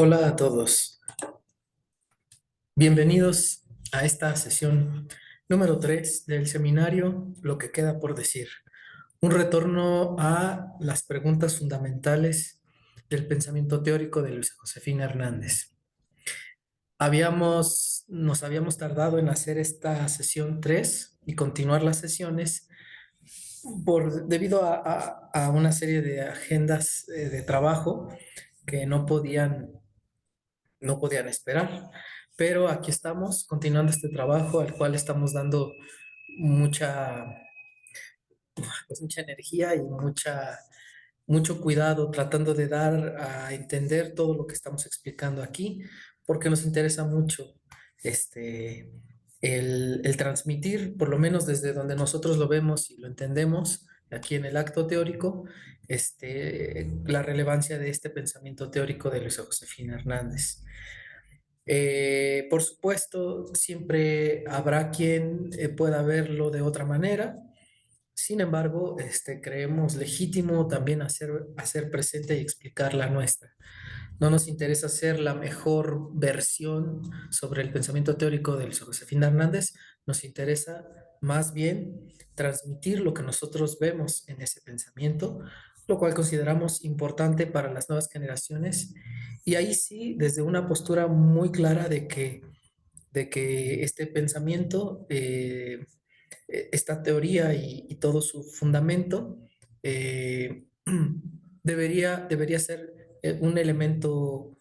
Hola a todos. Bienvenidos a esta sesión número 3 del seminario Lo que queda por decir. Un retorno a las preguntas fundamentales del pensamiento teórico de Luisa Josefina Hernández. Nos habíamos tardado en hacer esta sesión 3 y continuar las sesiones debido a una serie de agendas de trabajo que no podían esperar. Pero aquí estamos continuando este trabajo al cual estamos dando mucha, mucha energía y mucho cuidado tratando de dar a entender todo lo que estamos explicando aquí, porque nos interesa mucho este, el transmitir, por lo menos desde donde nosotros lo vemos y lo entendemos, aquí en el acto teórico, la relevancia de este pensamiento teórico de Luisa Josefina Hernández. Por supuesto, siempre habrá quien pueda verlo de otra manera. Sin embargo, creemos legítimo también hacer presente y explicar la nuestra. No nos interesa ser la mejor versión sobre el pensamiento teórico de Josefina Hernández, nos interesa más bien transmitir lo que nosotros vemos en ese pensamiento, lo cual consideramos importante para las nuevas generaciones. Y ahí sí, desde una postura muy clara de que este pensamiento, esta teoría y todo su fundamento, eh, debería ser un elemento,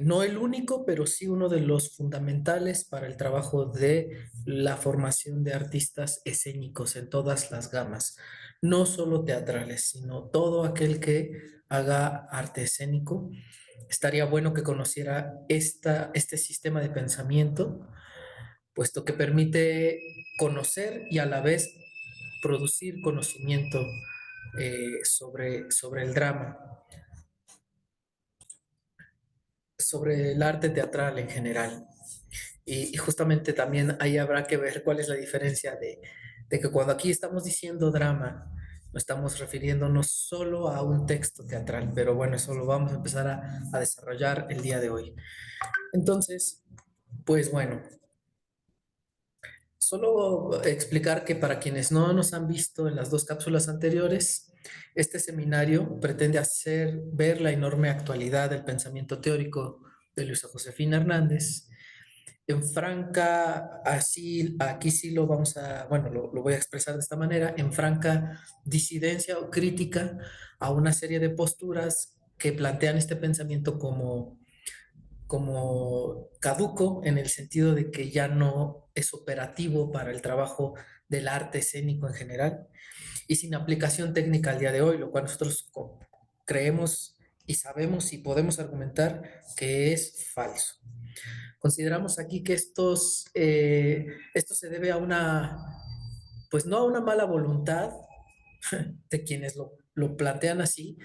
no el único, pero sí uno de los fundamentales para el trabajo de la formación de artistas escénicos en todas las gamas, no solo teatrales, sino todo aquel que haga arte escénico. Estaría bueno que conociera este sistema de pensamiento, puesto que permite conocer y a la vez producir conocimiento sobre el drama, sobre el arte teatral en general. Y justamente también ahí habrá que ver cuál es la diferencia de que cuando aquí estamos diciendo drama, no estamos refiriéndonos solo a un texto teatral, pero bueno, eso lo vamos a empezar a desarrollar el día de hoy. Entonces, pues bueno, solo explicar que para quienes no nos han visto en las dos cápsulas anteriores, este seminario pretende hacer ver la enorme actualidad del pensamiento teórico de Luisa Josefina Hernández en franca, así, aquí sí lo vamos a, bueno, lo voy a expresar de esta manera, en franca disidencia o crítica a una serie de posturas que plantean este pensamiento como caduco, en el sentido de que ya no es operativo para el trabajo del arte escénico en general y sin aplicación técnica al día de hoy, lo cual nosotros creemos y sabemos y podemos argumentar que es falso. Consideramos aquí que esto se debe a pues no a una mala voluntad de quienes lo plantean así,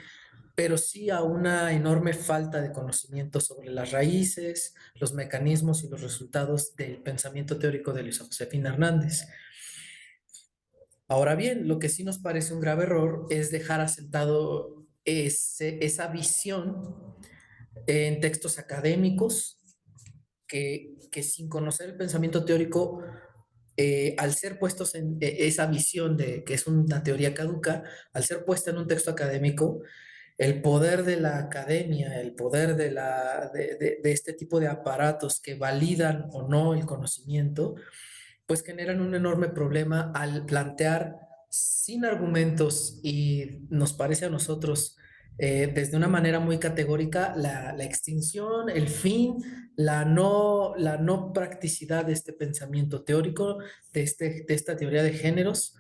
pero sí a una enorme falta de conocimiento sobre las raíces, los mecanismos y los resultados del pensamiento teórico de Luisa Josefina Hernández. Ahora bien, lo que sí nos parece un grave error es dejar asentado esa visión en textos académicos que sin conocer el pensamiento teórico, al ser puestos en esa visión de que es una teoría caduca, al ser puesta en un texto académico, el poder de la academia, el poder de este tipo de aparatos que validan o no el conocimiento, pues generan un enorme problema al plantear sin argumentos y nos parece a nosotros desde una manera muy categórica la extinción, el fin, la no practicidad de este pensamiento teórico, de esta teoría de géneros.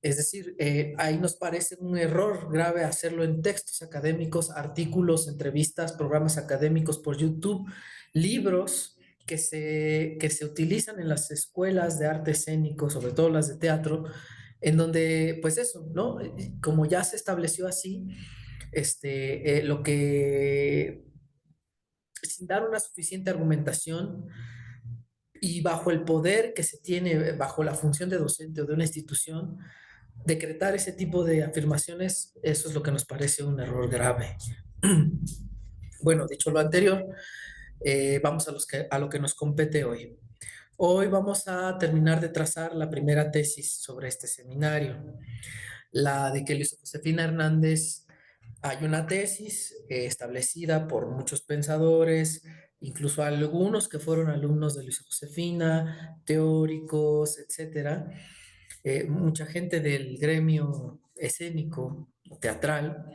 Es decir, ahí nos parece un error grave hacerlo en textos académicos, artículos, entrevistas, programas académicos por YouTube, libros que se utilizan en las escuelas de arte escénico, sobre todo las de teatro, en donde, pues eso, ¿no? Como ya se estableció así, lo que, sin dar una suficiente argumentación, y bajo el poder que se tiene, bajo la función de docente o de una institución, decretar ese tipo de afirmaciones, eso es lo que nos parece un error grave. Bueno, dicho lo anterior, vamos a lo que nos compete hoy. Hoy vamos a terminar de trazar la primera tesis sobre este seminario, la de que Luisa Josefina Hernández. Hay una tesis establecida por muchos pensadores, incluso algunos que fueron alumnos de Luisa Josefina, teóricos, etcétera, mucha gente del gremio escénico, teatral.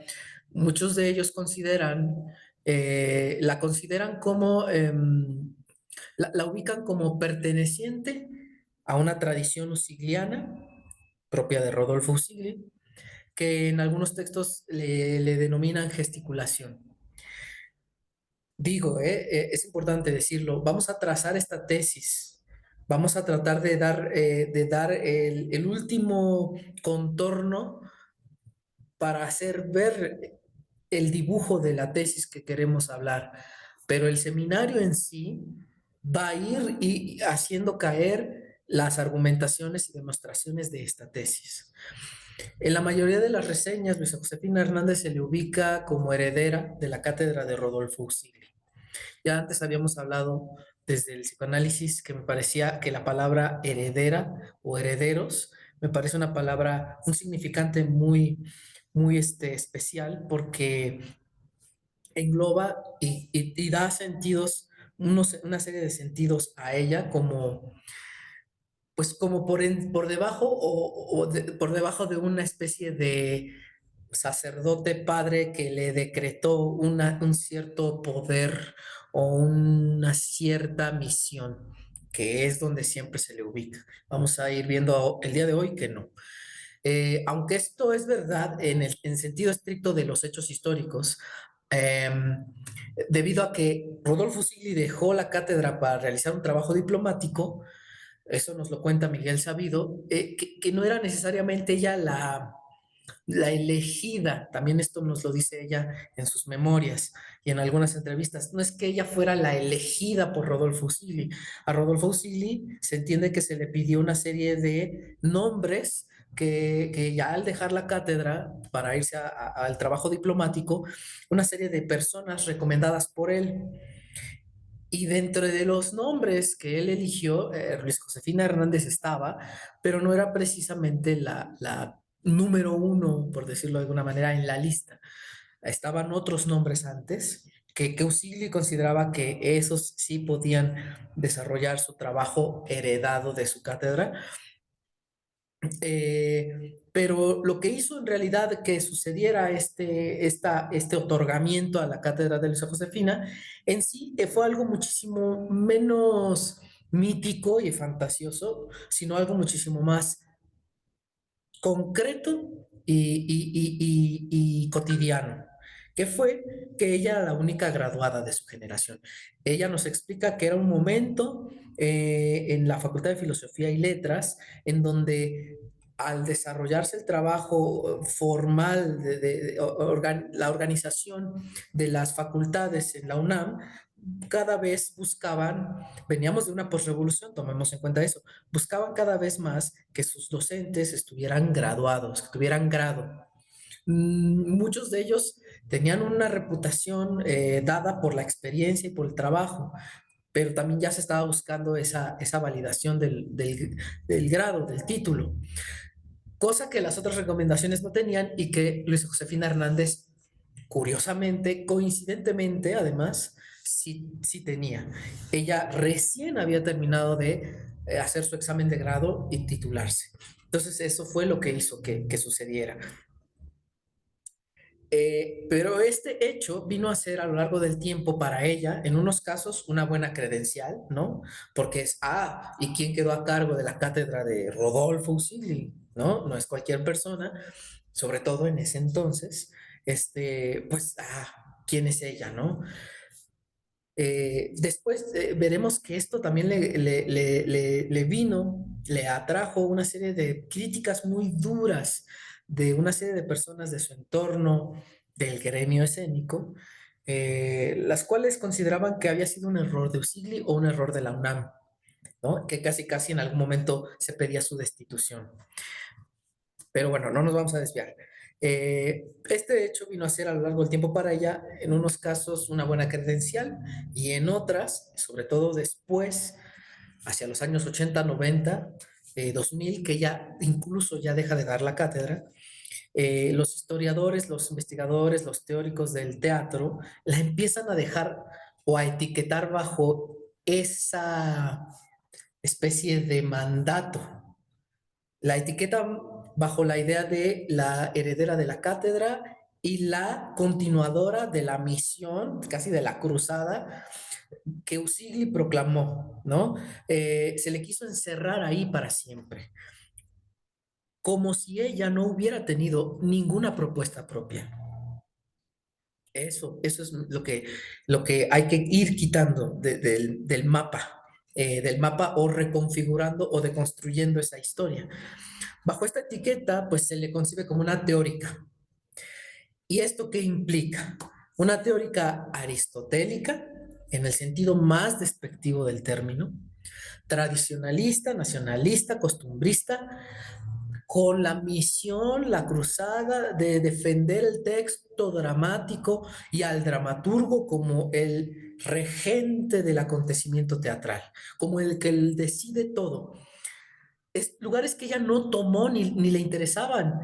Muchos de ellos la consideran como, la ubican como perteneciente a una tradición usigliana propia de Rodolfo Usigli, que en algunos textos le denominan gesticulación. Digo, es importante decirlo, vamos a trazar esta tesis, vamos a tratar de dar el último contorno para hacer ver el dibujo de la tesis que queremos hablar, pero el seminario en sí va a ir y haciendo caer las argumentaciones y demostraciones de esta tesis. En la mayoría de las reseñas, Luisa Josefina Hernández se le ubica como heredera de la cátedra de Rodolfo Usigli. Ya antes habíamos hablado desde el psicoanálisis que me parecía que la palabra heredera o herederos me parece una palabra, un significante muy especial porque engloba y da sentidos, una serie de sentidos a ella como pues como por debajo por debajo de una especie de sacerdote padre que le decretó un cierto poder o una cierta misión, que es donde siempre se le ubica. Vamos a ir viendo el día de hoy que no. Aunque esto es verdad en sentido estricto de los hechos históricos, eh, debido a que Rodolfo Sigli dejó la cátedra para realizar un trabajo diplomático, eso nos lo cuenta Miguel Sabido, que no era necesariamente ella la elegida, también esto nos lo dice ella en sus memorias y en algunas entrevistas, no es que ella fuera la elegida por Rodolfo Usili. A Rodolfo Usili se entiende que se le pidió una serie de nombres que ya al dejar la cátedra para irse al trabajo diplomático, una serie de personas recomendadas por él. Y dentro de los nombres que él eligió, Luis Josefina Hernández estaba, pero no era precisamente la número uno, por decirlo de alguna manera, en la lista. Estaban otros nombres antes que Usigli consideraba que esos sí podían desarrollar su trabajo heredado de su cátedra, pero lo que hizo en realidad que sucediera este otorgamiento a la cátedra de Luisa Josefina en sí fue algo muchísimo menos mítico y fantasioso, sino algo muchísimo más concreto y cotidiano, que fue que ella era la única graduada de su generación. Ella nos explica que era un momento en la Facultad de Filosofía y Letras en donde al desarrollarse el trabajo formal la organización de las facultades en la UNAM, cada vez buscaban, veníamos de una posrevolución, tomemos en cuenta eso, buscaban cada vez más que sus docentes estuvieran graduados, que tuvieran grado. Muchos de ellos tenían una reputación dada por la experiencia y por el trabajo, pero también ya se estaba buscando esa validación del grado, del título, cosa que las otras recomendaciones no tenían y que Luis Josefina Hernández, curiosamente, coincidentemente, además, sí tenía. Ella recién había terminado de hacer su examen de grado y titularse. Entonces, eso fue lo que hizo que sucediera. Pero este hecho vino a ser a lo largo del tiempo para ella, en unos casos, una buena credencial, ¿no? Porque ¿y quién quedó a cargo de la cátedra de Rodolfo Usigli? ¿No? No es cualquier persona, sobre todo en ese entonces, pues, ¿quién es ella, no? Después veremos que esto también le atrajo una serie de críticas muy duras de una serie de personas de su entorno, del gremio escénico, las cuales consideraban que había sido un error de Usigli o un error de la UNAM, ¿no? Que casi en algún momento se pedía su destitución. Pero bueno, no nos vamos a desviar. Este hecho vino a ser a lo largo del tiempo para ella, en unos casos, una buena credencial y en otras, sobre todo después, hacia los años 80, 90, 2000, que ya incluso ya deja de dar la cátedra, los historiadores, los investigadores, los teóricos del teatro la empiezan a dejar o a etiquetar bajo esa especie de mandato. La etiqueta bajo la idea de la heredera de la cátedra y la continuadora de la misión, casi de la cruzada, que Usigli proclamó, ¿no? Se le quiso encerrar ahí para siempre, como si ella no hubiera tenido ninguna propuesta propia. Eso es lo que hay que ir quitando del mapa, del mapa o reconfigurando o deconstruyendo esa historia. Bajo esta etiqueta, pues se le concibe como una teórica. ¿Y esto qué implica? Una teórica aristotélica, en el sentido más despectivo del término, tradicionalista, nacionalista, costumbrista, con la misión, la cruzada de defender el texto dramático y al dramaturgo como el regente del acontecimiento teatral, como el que decide todo. Lugares que ella no tomó ni le interesaban,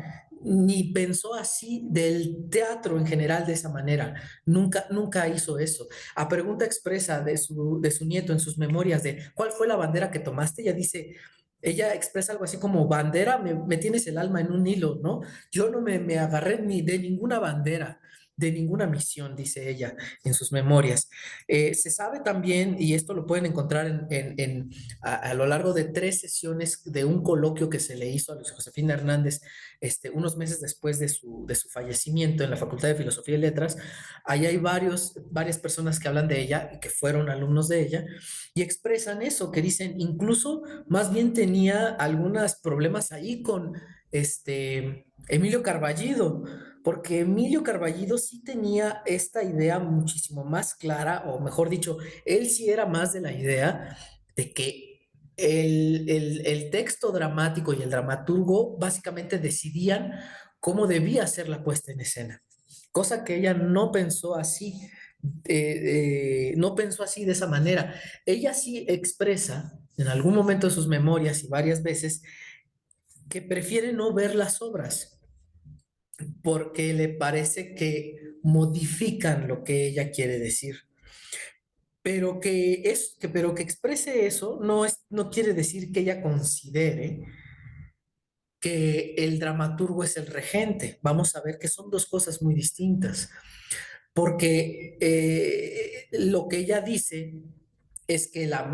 ni pensó así del teatro en general de esa manera. Nunca hizo eso. A pregunta expresa de su nieto en sus memorias de ¿cuál fue la bandera que tomaste? Ella expresa algo así como bandera, me tienes el alma en un hilo, ¿no? Yo no me agarré ni de ninguna bandera, de ninguna misión, dice ella en sus memorias. Se sabe también, y esto lo pueden encontrar a lo largo de 3 sesiones de un coloquio que se le hizo a Luis Josefina Hernández unos meses después de su fallecimiento en la Facultad de Filosofía y Letras. Ahí hay varias personas que hablan de ella y que fueron alumnos de ella y expresan eso, que dicen, incluso más bien tenía algunos problemas ahí con Emilio Carballido, porque Emilio Carballido sí tenía esta idea muchísimo más clara, o mejor dicho, él sí era más de la idea de que el texto dramático y el dramaturgo básicamente decidían cómo debía ser la puesta en escena, cosa que ella no pensó así, no pensó así de esa manera. Ella sí expresa en algún momento de sus memorias y varias veces que prefiere no ver las obras porque le parece que modifican lo que ella quiere decir. Pero que exprese eso no quiere decir que ella considere que el dramaturgo es el regente. Vamos a ver que son dos cosas muy distintas, porque lo que ella dice es que la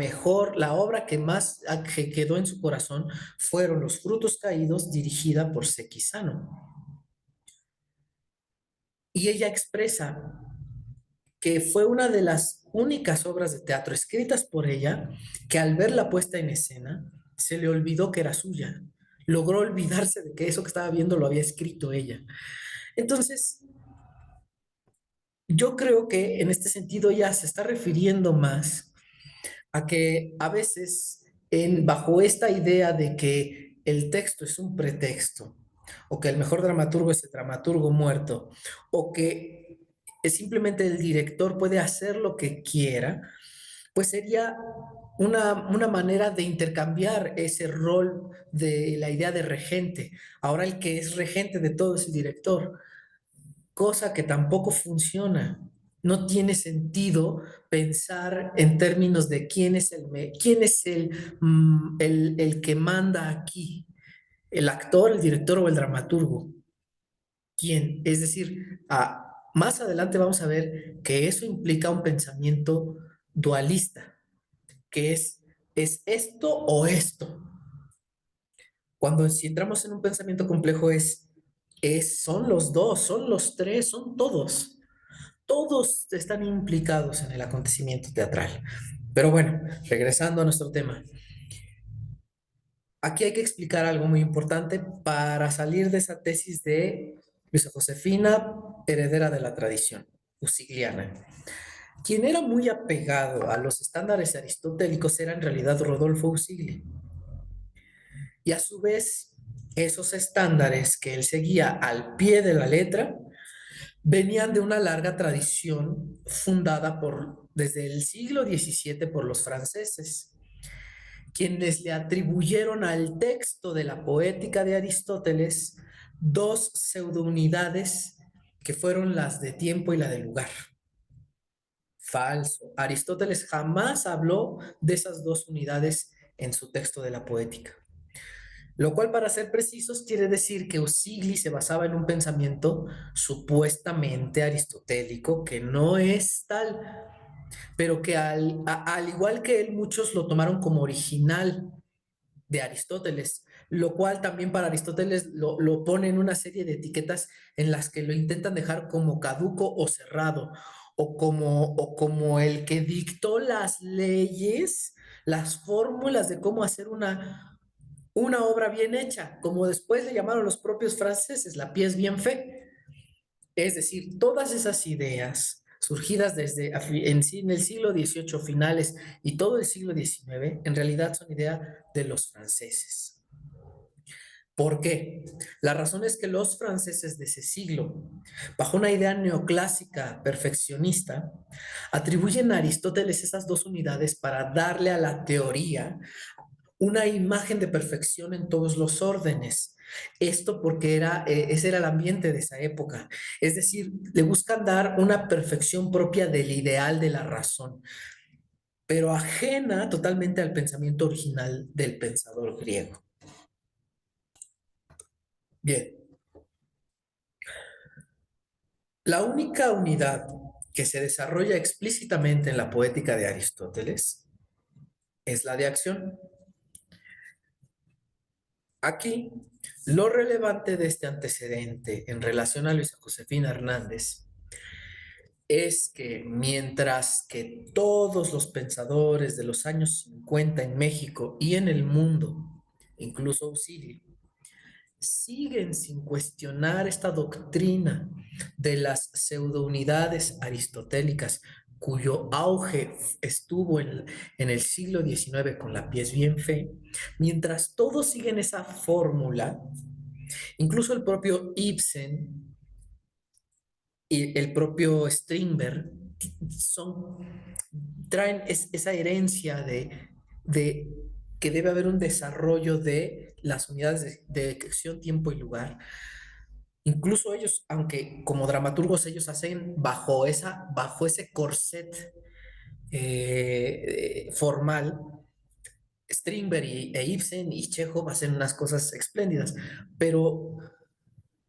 obra que más que quedó en su corazón fueron Los Frutos Caídos, dirigida por Sekizano. Y ella expresa que fue una de las únicas obras de teatro escritas por ella que al ver la puesta en escena se le olvidó que era suya. Logró olvidarse de que eso que estaba viendo lo había escrito ella. Entonces, yo creo que en este sentido ya se está refiriendo más a que a veces bajo esta idea de que el texto es un pretexto, o que el mejor dramaturgo es el dramaturgo muerto, o que simplemente el director puede hacer lo que quiera, pues sería una manera de intercambiar ese rol de la idea de regente. Ahora el que es regente de todo es el director, cosa que tampoco funciona. No tiene sentido pensar en términos de quién es el que manda aquí, el actor, el director o el dramaturgo. ¿Quién? Es decir, más adelante vamos a ver que eso implica un pensamiento dualista, que es esto o esto. Cuando si entramos en un pensamiento complejo son los dos, son los tres, son todos. Todos están implicados en el acontecimiento teatral. Pero bueno, regresando a nuestro tema, aquí hay que explicar algo muy importante para salir de esa tesis de Luisa Josefina, heredera de la tradición usigliana. Quien era muy apegado a los estándares aristotélicos era en realidad Rodolfo Usigli. Y a su vez, Esos estándares que él seguía al pie de la letra venían de una larga tradición fundada desde el siglo XVII por los franceses, quienes le atribuyeron al texto de la Poética de Aristóteles dos pseudounidades que fueron las de tiempo y la de lugar. Falso. Aristóteles jamás habló de esas dos unidades en su texto de la Poética. Lo cual, para ser precisos, quiere decir que Usigli se basaba en un pensamiento supuestamente aristotélico, que no es tal, pero que al igual que él, muchos lo tomaron como original de Aristóteles, lo cual también para Aristóteles lo pone en una serie de etiquetas en las que lo intentan dejar como caduco o cerrado, o como el que dictó las leyes, las fórmulas de cómo hacer una obra bien hecha, como después le llamaron los propios franceses, la pièce bien faite. Es decir, todas esas ideas surgidas en el siglo XVIII finales y todo el siglo XIX, en realidad son ideas de los franceses. ¿Por qué? La razón es que los franceses de ese siglo, bajo una idea neoclásica perfeccionista, atribuyen a Aristóteles esas dos unidades para darle a la teoría una imagen de perfección en todos los órdenes. Esto porque ese era el ambiente de esa época. Es decir, le buscan dar una perfección propia del ideal de la razón, pero ajena totalmente al pensamiento original del pensador griego. Bien, la única unidad que se desarrolla explícitamente en la poética de Aristóteles es la de acción. Aquí, lo relevante de este antecedente en relación a Luisa Josefina Hernández es que mientras que todos los pensadores de los años 50 en México y en el mundo, incluso Auxilio, siguen sin cuestionar esta doctrina de las pseudounidades aristotélicas, cuyo auge estuvo en el siglo XIX con la pièce bien faite, mientras todos siguen esa fórmula, incluso el propio Ibsen y el propio Strindberg son, traen esa herencia de que debe haber un desarrollo de las unidades de acción, tiempo y lugar. Incluso ellos, aunque como dramaturgos ellos hacen bajo ese corset formal, Strindberg e Ibsen y Chekhov hacen unas cosas espléndidas, pero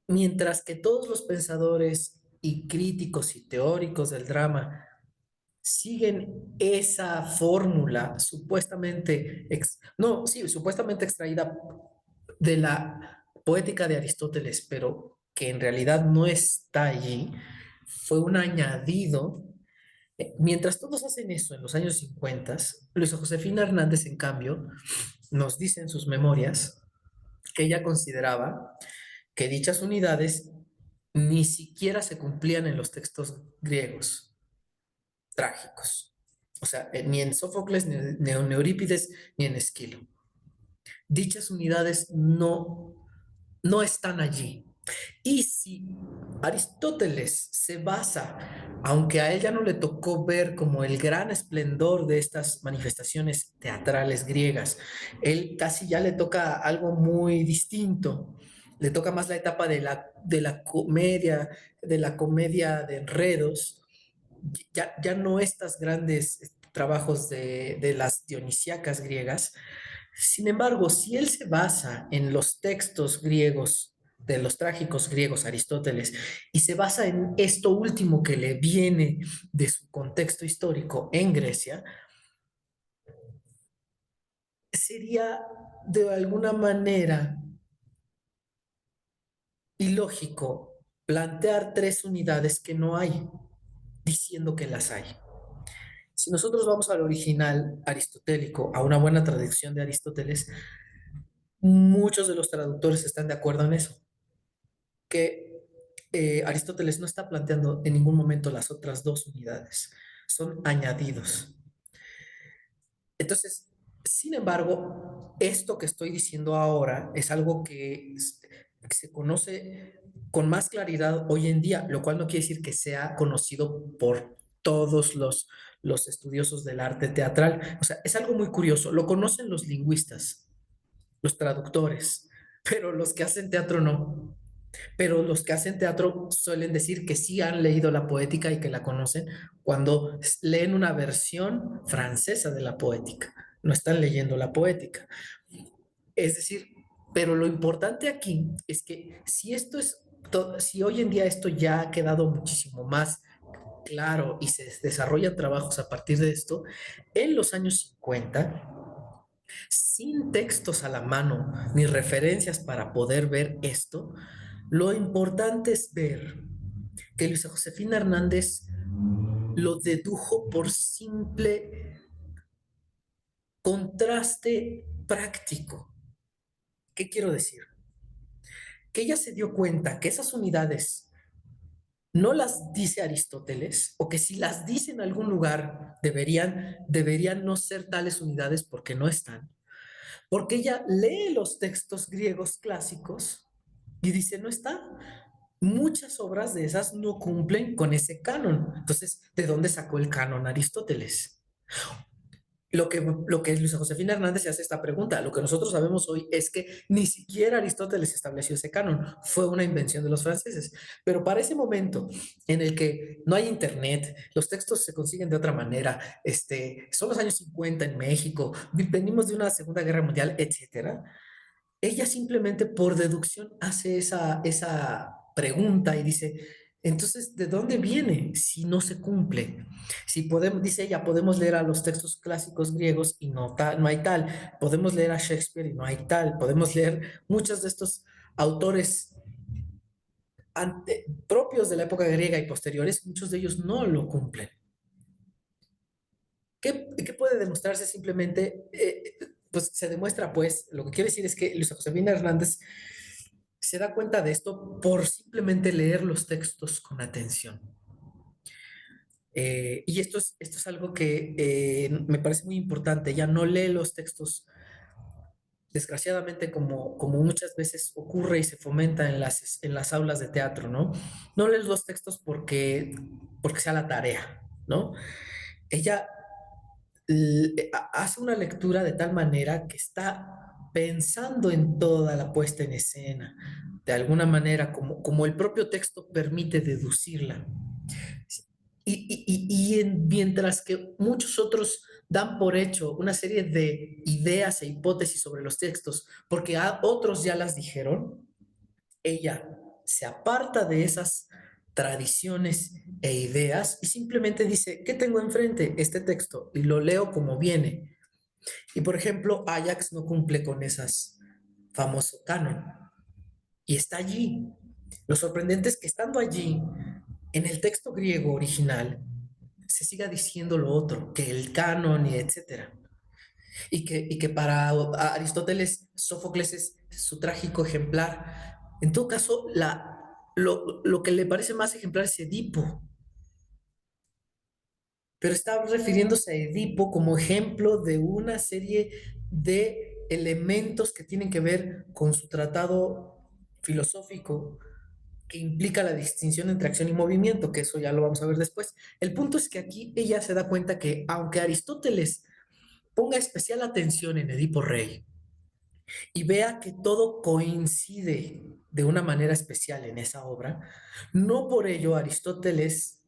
mientras que todos los pensadores y críticos y teóricos del drama siguen esa fórmula supuestamente extraída de la poética de Aristóteles, pero que en realidad no está allí, fue un añadido. Mientras todos hacen eso en los años 50, Luisa Josefina Hernández, en cambio, nos dice en sus memorias que ella consideraba que dichas unidades ni siquiera se cumplían en los textos griegos trágicos. O sea, ni en Sófocles, ni en Eurípides, ni en Esquilo. Dichas unidades no están allí. Y si Aristóteles se basa, aunque a ella no le tocó ver como el gran esplendor de estas manifestaciones teatrales griegas, él casi ya le toca algo muy distinto. Le toca más la etapa de la comedia de enredos, ya no estos grandes trabajos de las dionisíacas griegas. Sin embargo, si él se basa en los textos griegos, de los trágicos griegos, Aristóteles, y se basa en esto último que le viene de su contexto histórico en Grecia, sería de alguna manera ilógico plantear tres unidades que no hay, diciendo que las hay. Si nosotros vamos al original aristotélico, a una buena traducción de Aristóteles, muchos de los traductores están de acuerdo en eso, que Aristóteles no está planteando en ningún momento las otras dos unidades, son añadidos. Entonces, sin embargo, esto que estoy diciendo ahora es algo que se conoce con más claridad hoy en día, lo cual no quiere decir que sea conocido por todos los estudiosos del arte teatral. O sea, es algo muy curioso. Lo conocen los lingüistas, los traductores, pero los que hacen teatro no. Pero los que hacen teatro suelen decir que sí han leído la poética y que la conocen cuando leen una versión francesa de la poética. No están leyendo la poética. Es decir, pero lo importante aquí es que si esto es, si hoy en día esto ya ha quedado muchísimo más claro y se desarrollan trabajos a partir de esto, en los años 50, sin textos a la mano ni referencias para poder ver esto, lo importante es ver que Luisa Josefina Hernández lo dedujo por simple contraste práctico. ¿Qué quiero decir? Que ella se dio cuenta que esas unidades no las dice Aristóteles, o que si las dice en algún lugar deberían no ser tales unidades porque no están, porque ella lee los textos griegos clásicos y dice, no está. Muchas obras de esas no cumplen con ese canon. Entonces, ¿de dónde sacó el canon Aristóteles? Lo que Luisa Josefina Hernández se hace esta pregunta. Lo que nosotros sabemos hoy es que ni siquiera Aristóteles estableció ese canon, fue una invención de los franceses. Pero para ese momento en el que no hay internet, los textos se consiguen de otra manera, son los años 50 en México, venimos de una Segunda Guerra Mundial, etcétera, ella simplemente por deducción hace esa pregunta y dice, entonces, ¿de dónde viene si no se cumple? Si podemos, dice ella, podemos leer a los textos clásicos griegos y no hay tal, podemos leer a Shakespeare y no hay tal, podemos leer muchos de estos autores propios de la época griega y posteriores, muchos de ellos no lo cumplen. ¿Qué puede demostrarse simplemente? Pues se demuestra, pues, lo que quiere decir es que Luisa Josefina Hernández se da cuenta de esto por simplemente leer los textos con atención. Y esto es algo que me parece muy importante. Ella no lee los textos, desgraciadamente, como muchas veces ocurre y se fomenta en las aulas de teatro, ¿no? No lee los textos porque sea la tarea, ¿no? Ella hace una lectura de tal manera que está pensando en toda la puesta en escena, de alguna manera, como el propio texto permite deducirla. Mientras que muchos otros dan por hecho una serie de ideas e hipótesis sobre los textos, porque otros ya las dijeron, ella se aparta de esas tradiciones e ideas y simplemente dice, ¿qué tengo enfrente? Este texto y lo leo como viene. Y por ejemplo, Ajax no cumple con esas famoso canon y está allí. Lo sorprendente es que estando allí, en el texto griego original, se siga diciendo lo otro, que el canon y etcétera. Y que para Aristóteles, Sófocles es su trágico ejemplar. En todo caso, lo que le parece más ejemplar es Edipo, pero está refiriéndose a Edipo como ejemplo de una serie de elementos que tienen que ver con su tratado filosófico que implica la distinción entre acción y movimiento, que eso ya lo vamos a ver después. El punto es que aquí ella se da cuenta que aunque Aristóteles ponga especial atención en Edipo Rey y vea que todo coincide de una manera especial en esa obra, no por ello Aristóteles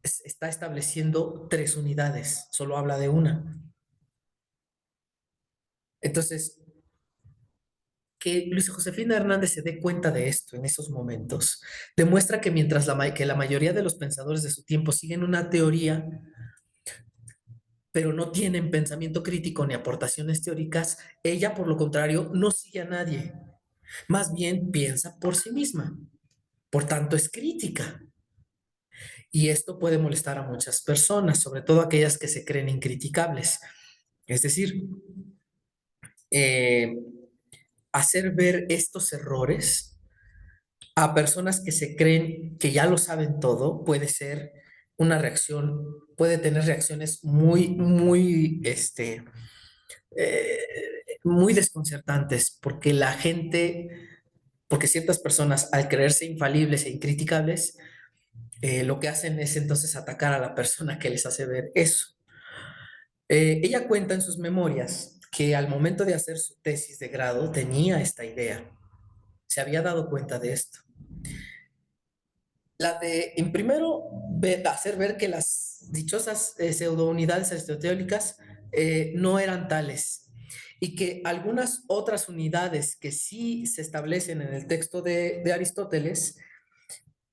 está estableciendo tres unidades, solo habla de una. Entonces, que Luisa Josefina Hernández se dé cuenta de esto en esos momentos, demuestra que mientras que la mayoría de los pensadores de su tiempo siguen una teoría, pero no tienen pensamiento crítico ni aportaciones teóricas, ella, por lo contrario, no sigue a nadie, más bien piensa por sí misma, por tanto es crítica. Y esto puede molestar a muchas personas, sobre todo aquellas que se creen incriticables. Es decir, eh, hacer ver estos errores a personas que se creen que ya lo saben todo puede ser una reacción, puede tener reacciones muy, muy, eh, muy desconcertantes, porque la gente, porque ciertas personas, al creerse infalibles e incriticables, lo que hacen es entonces atacar a la persona que les hace ver eso. Ella cuenta en sus memorias que al momento de hacer su tesis de grado tenía esta idea, se había dado cuenta de esto. La de, en primero, hacer ver que las dichosas pseudounidades aristotélicas no eran tales y que algunas otras unidades que sí se establecen en el texto de Aristóteles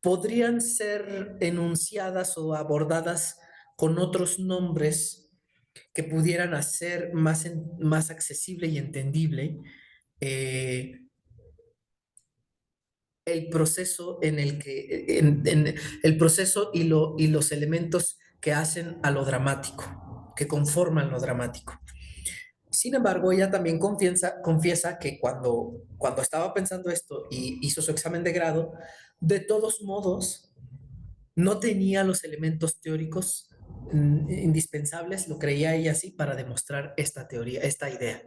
podrían ser enunciadas o abordadas con otros nombres que pudieran hacer más accesible y entendible eh, el proceso en el que, en el proceso y los elementos que hacen a lo dramático, que conforman lo dramático. Sin embargo, ella también confiesa que cuando estaba pensando esto y hizo su examen de grado, de todos modos, no tenía los elementos teóricos indispensables, lo creía ella así, para demostrar esta teoría, esta idea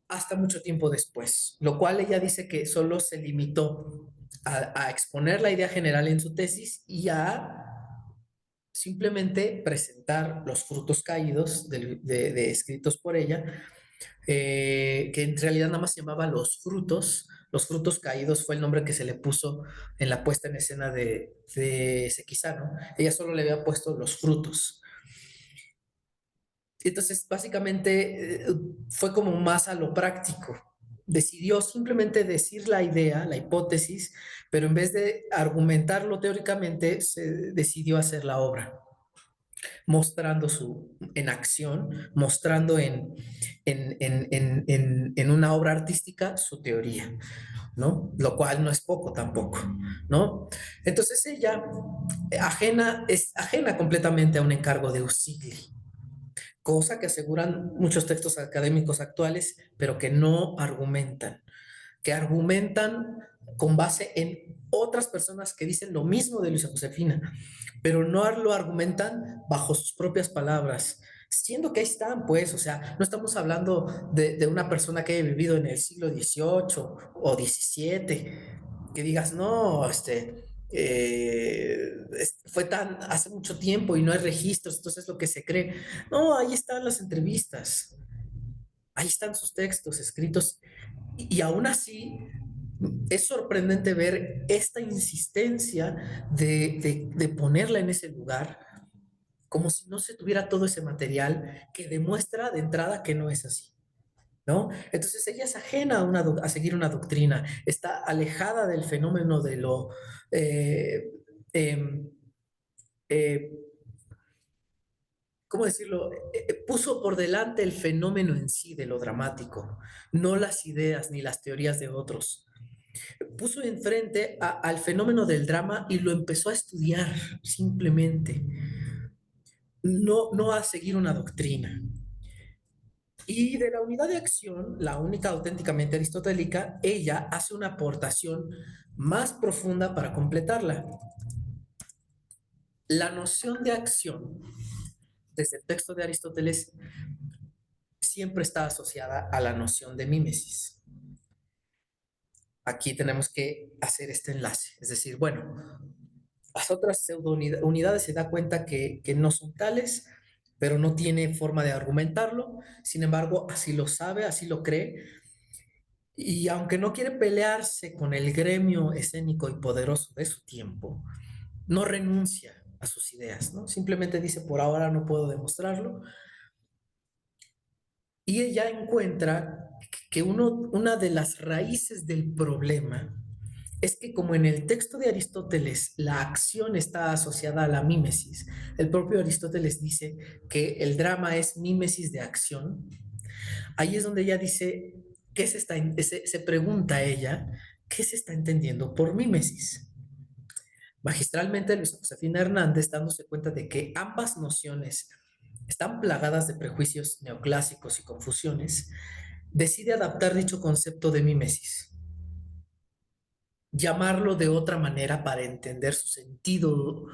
hasta mucho tiempo después, lo cual ella dice que solo se limitó a exponer la idea general en su tesis y a simplemente presentar los frutos caídos escritos por ella, que en realidad nada más se llamaba los frutos caídos fue el nombre que se le puso en la puesta en escena de Sequizano, ella solo le había puesto los frutos. Entonces, básicamente, fue como más a lo práctico. Decidió simplemente decir la idea, la hipótesis, pero en vez de argumentarlo teóricamente, se decidió hacer la obra, mostrando en acción, mostrando en una obra artística su teoría, ¿no? Lo cual no es poco tampoco, ¿no? Entonces ella, es ajena completamente a un encargo de Usigli, cosa que aseguran muchos textos académicos actuales, pero que argumentan con base en otras personas que dicen lo mismo de Luisa Josefina, pero no lo argumentan bajo sus propias palabras, siendo que ahí están, pues, o sea, no estamos hablando de una persona que haya vivido en el siglo XVIII o XVII, que digas, no, fue tan hace mucho tiempo y no hay registros, entonces es lo que se cree. No, ahí están las entrevistas, ahí están sus textos escritos y aún así es sorprendente ver esta insistencia de ponerla en ese lugar como si no se tuviera todo ese material que demuestra de entrada que no es así, ¿no? Entonces ella es ajena a seguir una doctrina, está alejada del fenómeno de lo... eh, eh, eh, ¿Cómo decirlo? Puso por delante el fenómeno en sí de lo dramático, no las ideas ni las teorías de otros. Puso enfrente al fenómeno del drama y lo empezó a estudiar simplemente, no a seguir una doctrina. Y de la unidad de acción, la única auténticamente aristotélica, ella hace una aportación más profunda para completarla. La noción de acción, desde el texto de Aristóteles, siempre está asociada a la noción de mímesis. Aquí tenemos que hacer este enlace, es decir, bueno, las otras pseudo unidades se da cuenta que no son tales, pero no tiene forma de argumentarlo, sin embargo, así lo sabe, así lo cree, y aunque no quiere pelearse con el gremio escénico y poderoso de su tiempo, no renuncia a sus ideas, ¿no? Simplemente dice, por ahora no puedo demostrarlo, y ella encuentra que una de las raíces del problema es que como en el texto de Aristóteles la acción está asociada a la mímesis, el propio Aristóteles dice que el drama es mímesis de acción, ahí es donde ella dice, se pregunta ella, ¿qué se está entendiendo por mímesis? Magistralmente, Luisa Josefina Hernández, dándose cuenta de que ambas nociones están plagadas de prejuicios neoclásicos y confusiones, decide adaptar dicho concepto de mímesis, llamarlo de otra manera para entender su sentido,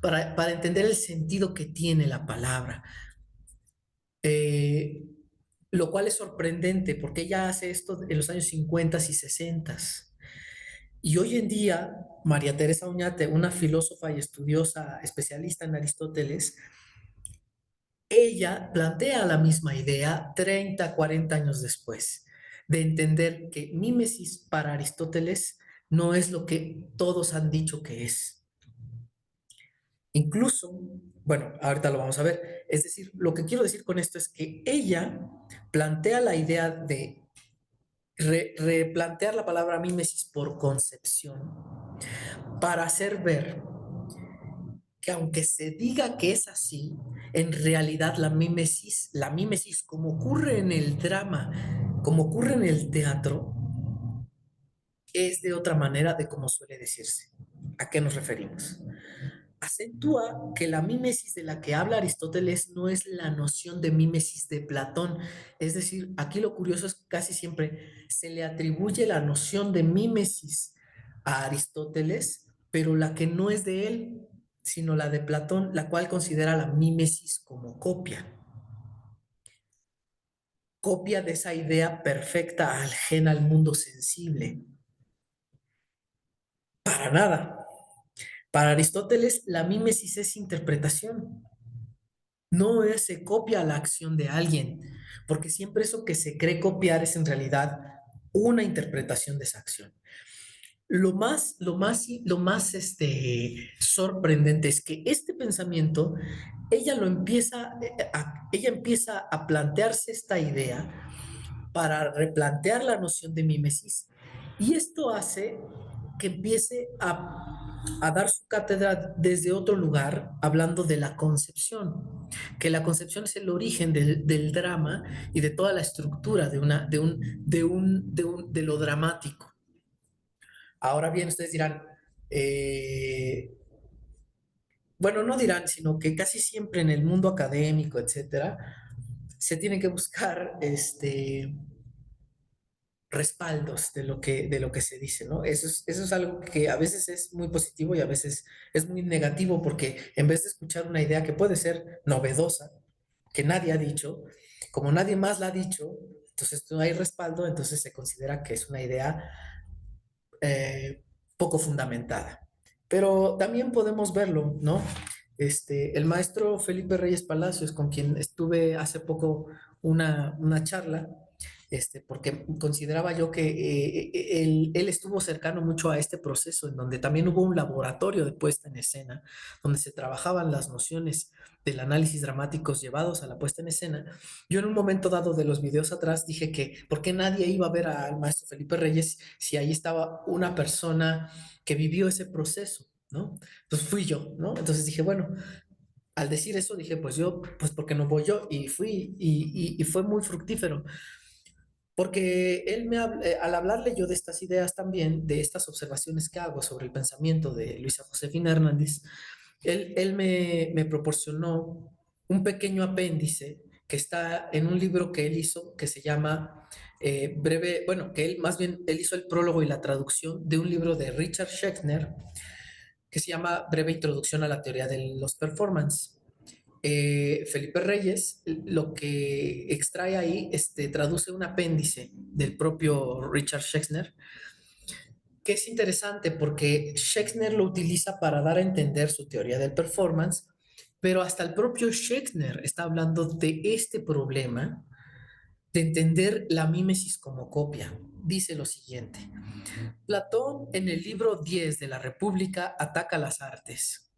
para entender el sentido que tiene la palabra. lo cual es sorprendente porque ella hace esto en los años 50 y 60. Y hoy en día, María Teresa Oñate, una filósofa y estudiosa especialista en Aristóteles, ella plantea la misma idea 30, 40 años después, de entender que mímesis para Aristóteles no es lo que todos han dicho que es. Incluso, bueno, ahorita lo vamos a ver, es decir, lo que quiero decir con esto es que ella plantea la idea de replantear la palabra mímesis por concepción para hacer ver que aunque se diga que es así, en realidad la mímesis como ocurre en el drama, como ocurre en el teatro, es de otra manera de como suele decirse. ¿A qué nos referimos? Acentúa que la mímesis de la que habla Aristóteles no es la noción de mímesis de Platón. Es decir, aquí lo curioso es que casi siempre se le atribuye la noción de mímesis a Aristóteles, pero la que no es de él, sino la de Platón, la cual considera la mímesis como copia. Copia de esa idea perfecta ajena al mundo sensible. Para nada. Para Aristóteles, la mímesis es interpretación. No se copia la acción de alguien, porque siempre eso que se cree copiar es en realidad una interpretación de esa acción. Lo más sorprendente es que este pensamiento, ella empieza a plantearse esta idea para replantear la noción de mímesis y esto hace que empiece a dar su cátedra desde otro lugar, hablando de la concepción, que la concepción es el origen del drama y de toda la estructura de lo dramático. Ahora bien, ustedes dirán, bueno, no dirán, sino que casi siempre en el mundo académico, etcétera, se tiene que buscar respaldos de lo que se dice, ¿no? Eso es algo que a veces es muy positivo y a veces es muy negativo porque en vez de escuchar una idea que puede ser novedosa, que nadie ha dicho, como nadie más la ha dicho, entonces no hay respaldo, entonces se considera que es una idea poco fundamentada. Pero también podemos verlo, ¿no? El maestro Felipe Reyes Palacios, con quien estuve hace poco una charla, porque consideraba yo que él estuvo cercano mucho a este proceso, en donde también hubo un laboratorio de puesta en escena, donde se trabajaban las nociones del análisis dramáticos llevados a la puesta en escena. Yo en un momento dado de los videos atrás dije que, ¿por qué nadie iba a ver al maestro Felipe Reyes si ahí estaba una persona que vivió ese proceso? ¿No? Pues fui yo, ¿no? Entonces dije, bueno, al decir eso dije, pues yo, pues porque no voy yo, y fui, y fue muy fructífero, porque al hablarle yo de estas ideas también, de estas observaciones que hago sobre el pensamiento de Luisa Josefina Hernández, él me proporcionó un pequeño apéndice que está en un libro que él hizo que se llama bueno, que él más bien, él hizo el prólogo y la traducción de un libro de Richard Schechner que se llama Breve Introducción a la Teoría de los Performance. Felipe Reyes lo que extrae ahí, traduce un apéndice del propio Richard Schechner, que es interesante porque Schechner lo utiliza para dar a entender su teoría del performance, pero hasta el propio Schechner está hablando de este problema de entender la mímesis como copia. Dice lo siguiente: Platón en el libro 10 de la República ataca las artes.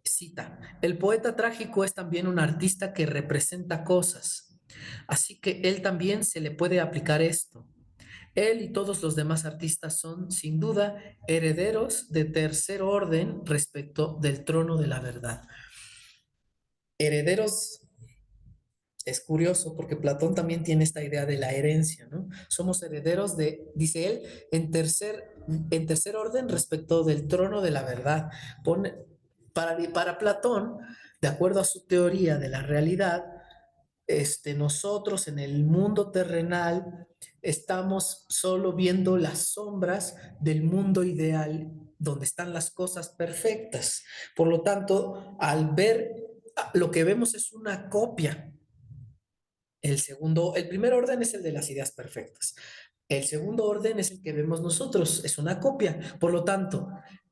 Cita: el poeta trágico es también un artista que representa cosas, así que él también se le puede aplicar esto. Él y todos los demás artistas son, sin duda, herederos de tercer orden respecto del trono de la verdad. Herederos es curioso porque Platón también tiene esta idea de la herencia, ¿no? Somos herederos dice él, en tercer orden respecto del trono de la verdad. Pone, para Platón, de acuerdo a su teoría de la realidad, nosotros en el mundo terrenal estamos solo viendo las sombras del mundo ideal donde están las cosas perfectas. Por lo tanto, al ver, lo que vemos es una copia El primer orden es el de las ideas perfectas. El segundo orden es el que vemos nosotros, es una copia. Por lo tanto,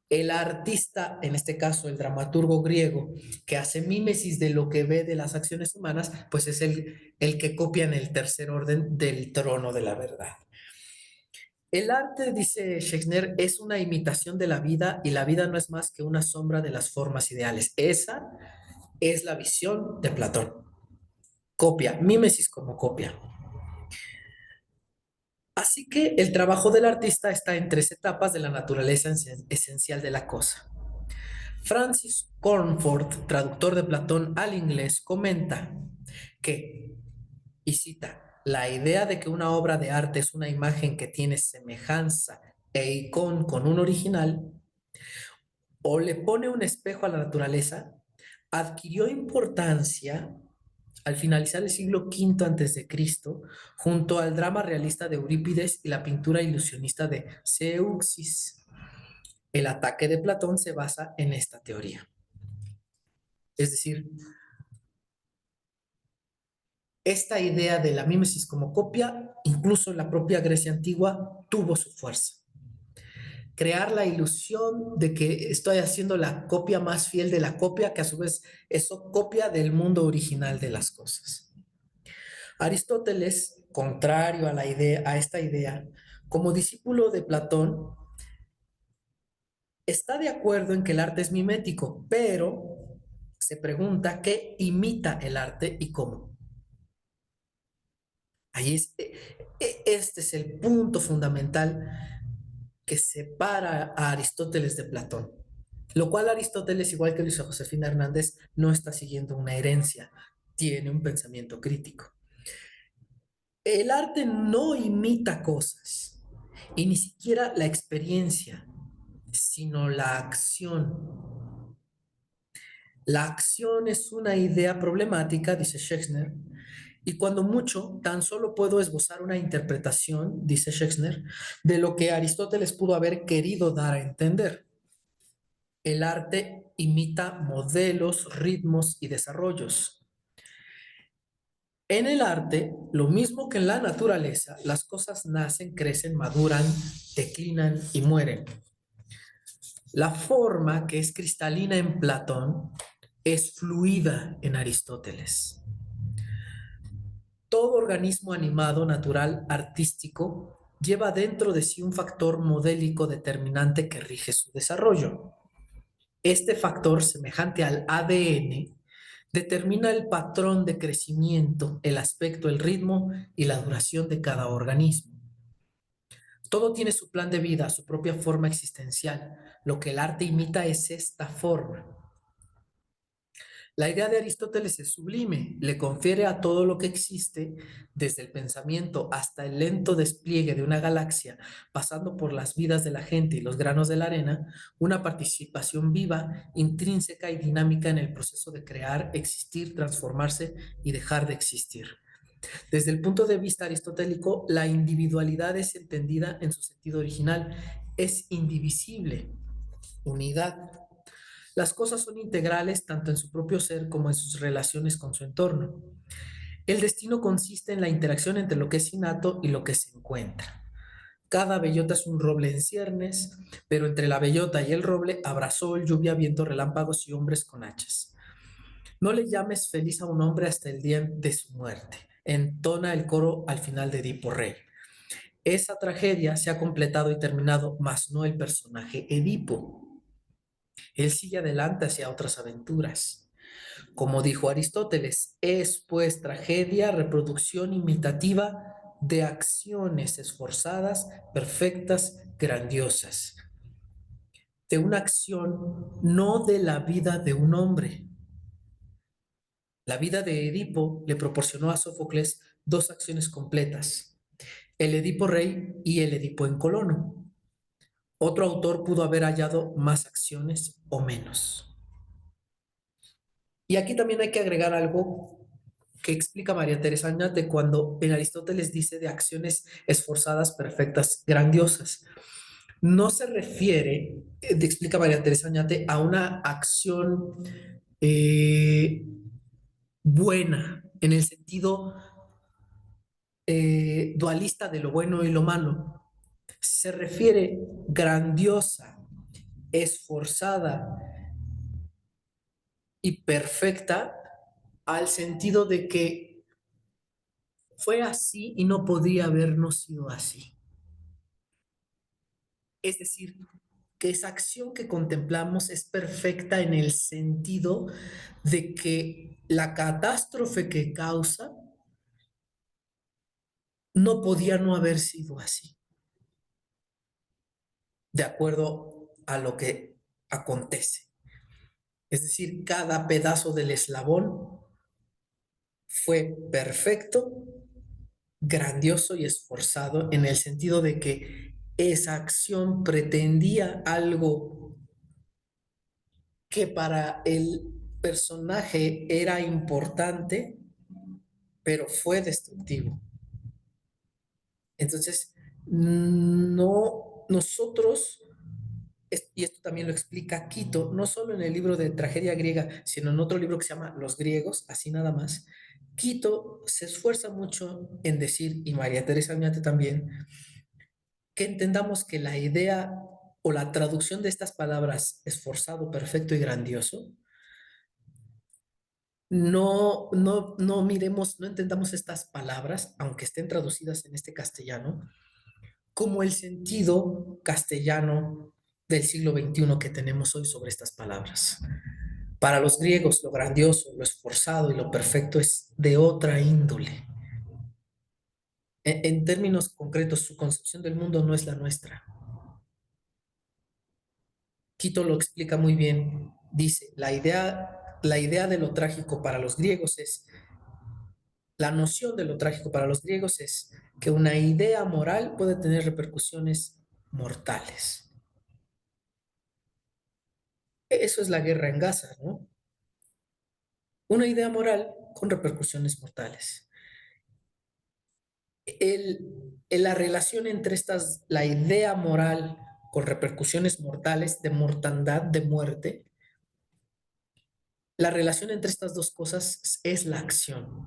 el artista, en este caso el dramaturgo griego, que hace mímesis de lo que ve de las acciones humanas, pues es el que copia en el tercer orden del trono de la verdad. El arte, dice Shakespeare, es una imitación de la vida y la vida no es más que una sombra de las formas ideales. Esa es la visión de Platón. Copia, mímesis como copia. Así que el trabajo del artista está en tres etapas de la naturaleza esencial de la cosa. Francis Cornford, traductor de Platón al inglés, comenta que, y cita, la idea de que una obra de arte es una imagen que tiene semejanza e icón con un original, o le pone un espejo a la naturaleza, adquirió importancia al finalizar el siglo V antes de Cristo, junto al drama realista de Eurípides y la pintura ilusionista de Zeuxis. El ataque de Platón se basa en esta teoría. Es decir, esta idea de la mímesis como copia, incluso en la propia Grecia antigua, tuvo su fuerza. Crear la ilusión de que estoy haciendo la copia más fiel de la copia, que a su vez eso copia del mundo original de las cosas. Aristóteles, contrario a esta idea, como discípulo de Platón, está de acuerdo en que el arte es mimético, pero se pregunta qué imita el arte y cómo. Ahí este es el punto fundamental que separa a Aristóteles de Platón. Lo cual Aristóteles, igual que Luisa Josefina Hernández, no está siguiendo una herencia, tiene un pensamiento crítico. El arte no imita cosas, y ni siquiera la experiencia, sino la acción. La acción es una idea problemática, dice Shakespeare, y cuando mucho, tan solo puedo esbozar una interpretación, dice Shakespeare, de lo que Aristóteles pudo haber querido dar a entender. El arte imita modelos, ritmos y desarrollos. En el arte, lo mismo que en la naturaleza, las cosas nacen, crecen, maduran, declinan y mueren. La forma, que es cristalina en Platón, es fluida en Aristóteles. Todo organismo animado, natural, artístico, lleva dentro de sí un factor modélico determinante que rige su desarrollo. Este factor, semejante al ADN, determina el patrón de crecimiento, el aspecto, el ritmo y la duración de cada organismo. Todo tiene su plan de vida, su propia forma existencial. Lo que el arte imita es esta forma. La idea de Aristóteles es sublime, le confiere a todo lo que existe, desde el pensamiento hasta el lento despliegue de una galaxia, pasando por las vidas de la gente y los granos de la arena, una participación viva, intrínseca y dinámica en el proceso de crear, existir, transformarse y dejar de existir. Desde el punto de vista aristotélico, la individualidad es entendida en su sentido original, es indivisible, unidad. Las cosas son integrales tanto en su propio ser como en sus relaciones con su entorno. El destino consiste en la interacción entre lo que es innato y lo que se encuentra. Cada bellota es un roble en ciernes, pero entre la bellota y el roble habrá sol, lluvia, viento, relámpagos y hombres con hachas. No le llames feliz a un hombre hasta el día de su muerte, entona el coro al final de Edipo Rey. Esa tragedia se ha completado y terminado, mas no el personaje Edipo. Él sigue adelante hacia otras aventuras. Como dijo Aristóteles, es pues tragedia reproducción imitativa de acciones esforzadas, perfectas, grandiosas. De una acción, no de la vida de un hombre. La vida de Edipo le proporcionó a Sófocles dos acciones completas, el Edipo rey y el Edipo en colono. Otro autor pudo haber hallado más acciones o menos. Y aquí también hay que agregar algo que explica María Teresa Añate cuando en Aristóteles dice de acciones esforzadas, perfectas, grandiosas. No se refiere, explica María Teresa Añate, a una acción buena, en el sentido dualista de lo bueno y lo malo. Se refiere grandiosa, esforzada y perfecta al sentido de que fue así y no podría habernos sido así. Es decir, que esa acción que contemplamos es perfecta en el sentido de que la catástrofe que causa no podía no haber sido así, de acuerdo a lo que acontece. Es decir, cada pedazo del eslabón fue perfecto, grandioso y esforzado en el sentido de que esa acción pretendía algo que para el personaje era importante, pero fue destructivo. Entonces, no, nosotros, y esto también lo explica Quito, no solo en el libro de tragedia griega, sino en otro libro que se llama Los griegos, así nada más. Quito se esfuerza mucho en decir, y María Teresa Oñate también, que entendamos que la idea o la traducción de estas palabras, esforzado, perfecto y grandioso, no miremos, no entendamos estas palabras, aunque estén traducidas en este castellano, como el sentido castellano del siglo XXI que tenemos hoy sobre estas palabras. Para los griegos, lo grandioso, lo esforzado y lo perfecto es de otra índole. En términos concretos, su concepción del mundo no es la nuestra. Quito lo explica muy bien. Dice, la idea de lo trágico para los griegos es, la noción de lo trágico para los griegos es que una idea moral puede tener repercusiones mortales. Eso es la guerra en Gaza, ¿no? Una idea moral con repercusiones mortales. La relación entre estas, la idea moral con repercusiones mortales, de mortandad, de muerte, la relación entre estas dos cosas es la acción.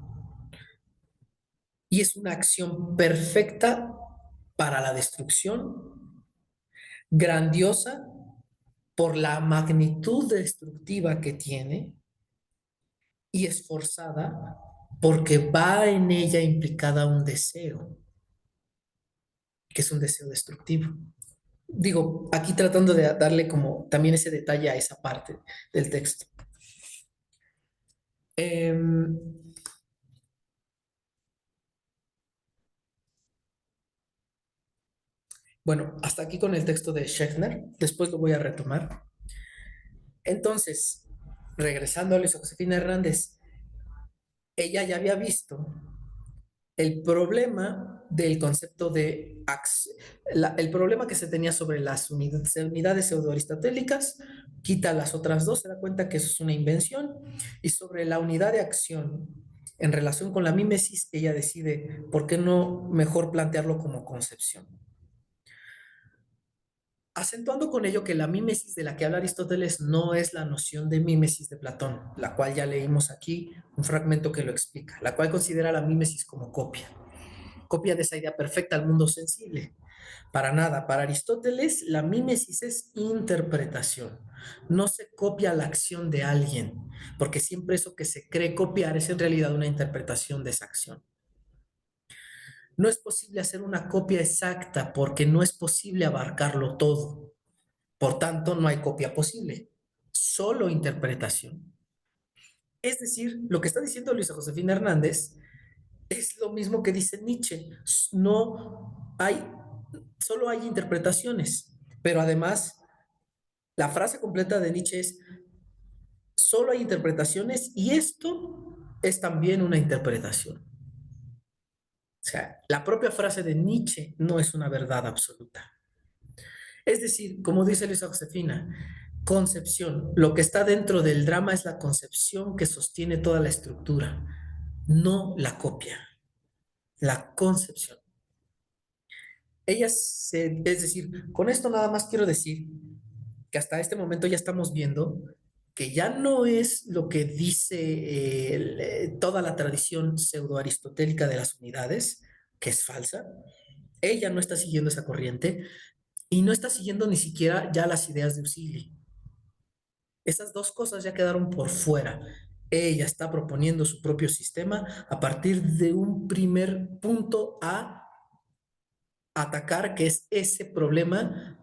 Y es una acción perfecta para la destrucción, grandiosa por la magnitud destructiva que tiene y esforzada porque va en ella implicada un deseo, que es un deseo destructivo. Digo, aquí tratando de darle como también ese detalle a esa parte del texto. Em, bueno, hasta aquí con el texto de Schechner, después lo voy a retomar. Entonces, regresando a Luisa Josefina Hernández, ella ya había visto el problema del concepto de el problema que se tenía sobre las unidades pseudo-aristotélicas, quita las otras dos, se da cuenta que eso es una invención, y sobre la unidad de acción en relación con la mímesis, ella decide, ¿por qué no mejor plantearlo como concepción? Acentuando con ello que la mímesis de la que habla Aristóteles no es la noción de mímesis de Platón, la cual ya leímos aquí, un fragmento que lo explica, la cual considera la mímesis como copia de esa idea perfecta al mundo sensible. Para nada, para Aristóteles la mímesis es interpretación, no se copia la acción de alguien, porque siempre eso que se cree copiar es en realidad una interpretación de esa acción. No es posible hacer una copia exacta porque no es posible abarcarlo todo. Por tanto, no hay copia posible, solo interpretación. Es decir, lo que está diciendo Luisa Josefina Hernández es lo mismo que dice Nietzsche. No hay, solo hay interpretaciones, pero además la frase completa de Nietzsche es, solo hay interpretaciones y esto es también una interpretación. O sea, la propia frase de Nietzsche no es una verdad absoluta. Es decir, como dice Luisa Josefina, concepción. Lo que está dentro del drama es la concepción que sostiene toda la estructura, no la copia, la concepción. Es decir, con esto nada más quiero decir que hasta este momento ya estamos viendo que ya no es lo que dice toda la tradición pseudo-aristotélica de las unidades, que es falsa. Ella no está siguiendo esa corriente y no está siguiendo ni siquiera ya las ideas de Usili. Esas dos cosas ya quedaron por fuera. Ella está proponiendo su propio sistema a partir de un primer punto a atacar, que es ese problema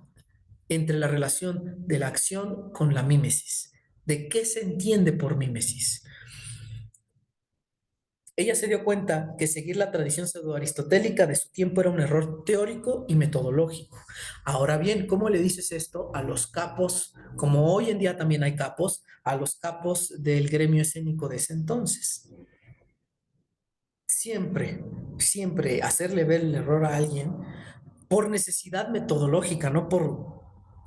entre la relación de la acción con la mímesis. ¿De qué se entiende por mímesis? Ella se dio cuenta que seguir la tradición pseudo-aristotélica de su tiempo era un error teórico y metodológico. Ahora bien, ¿cómo le dices esto a los capos, como hoy en día también hay capos, a los capos del gremio escénico de ese entonces? Siempre, siempre hacerle ver el error a alguien por necesidad metodológica, no por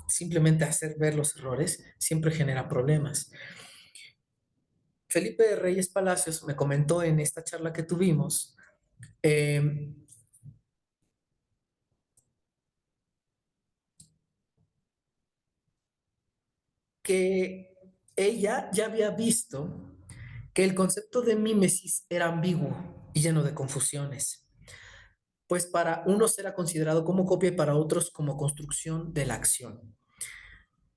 simplemente hacer ver los errores, siempre genera problemas. Felipe Reyes Palacios me comentó en esta charla que tuvimos eh, que ella ya había visto que el concepto de mímesis era ambiguo y lleno de confusiones, pues para unos era considerado como copia y para otros como construcción de la acción.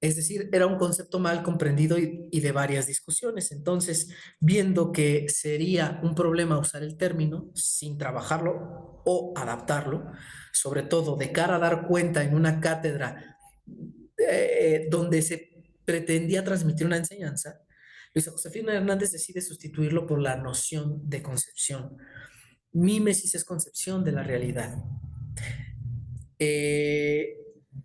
Es decir, era un concepto mal comprendido y de varias discusiones. Entonces, viendo que sería un problema usar el término sin trabajarlo o adaptarlo, sobre todo de cara a dar cuenta en una cátedra donde se pretendía transmitir una enseñanza, Luisa Josefina Hernández decide sustituirlo por la noción de concepción. Mímesis es concepción de la realidad. Eh,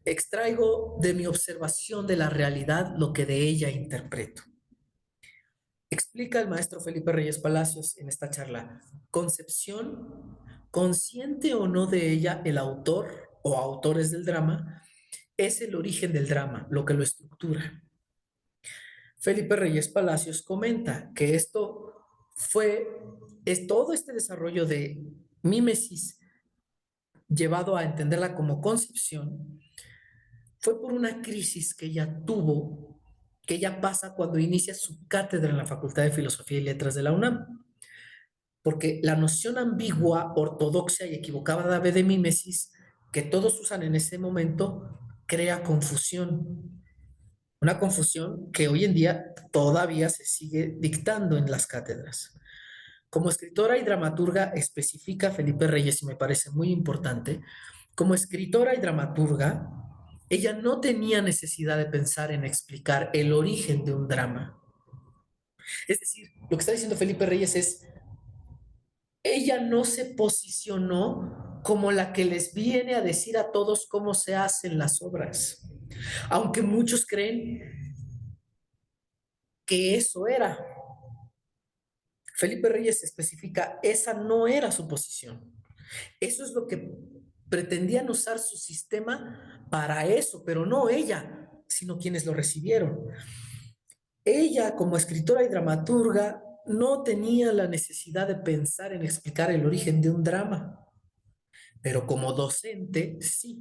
Extraigo de mi observación de la realidad lo que de ella interpreto. Explica el maestro Felipe Reyes Palacios en esta charla. Concepción, consciente o no de ella, el autor o autores del drama, es el origen del drama, lo que lo estructura. Felipe Reyes Palacios comenta que es todo este desarrollo de mímesis llevado a entenderla como concepción, fue por una crisis que ella tuvo, que ella pasa cuando inicia su cátedra en la Facultad de Filosofía y Letras de la UNAM. Porque la noción ambigua, ortodoxa y equivocada de mímesis que todos usan en ese momento crea confusión. Una confusión que hoy en día todavía se sigue dictando en las cátedras. Como escritora y dramaturga, especifica Felipe Reyes, y me parece muy importante, como escritora y dramaturga, ella no tenía necesidad de pensar en explicar el origen de un drama. Es decir, lo que está diciendo Felipe Reyes es, ella no se posicionó como la que les viene a decir a todos cómo se hacen las obras, aunque muchos creen que eso era. Felipe Reyes especifica, esa no era su posición. Eso es lo que pretendían usar su sistema para eso, pero no ella, sino quienes lo recibieron. Ella, como escritora y dramaturga, no tenía la necesidad de pensar en explicar el origen de un drama, pero como docente, sí.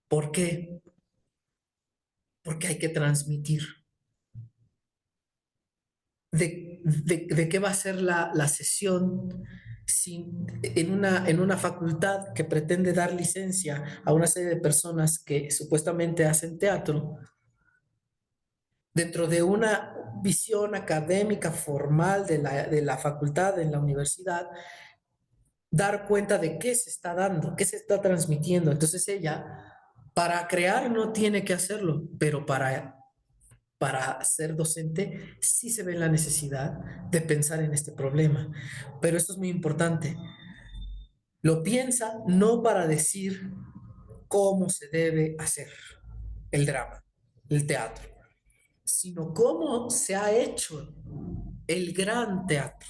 ¿Por qué? Porque hay que transmitir. ¿De qué va a ser la sesión en una facultad que pretende dar licencia a una serie de personas que supuestamente hacen teatro dentro de una visión académica formal de la facultad en la universidad, dar cuenta de qué se está dando, qué se está transmitiendo? Entonces ella, para crear no tiene que hacerlo, pero para ser docente sí se ve la necesidad de pensar en este problema. Pero esto es muy importante. Lo piensa no para decir cómo se debe hacer el drama, el teatro, sino cómo se ha hecho el gran teatro.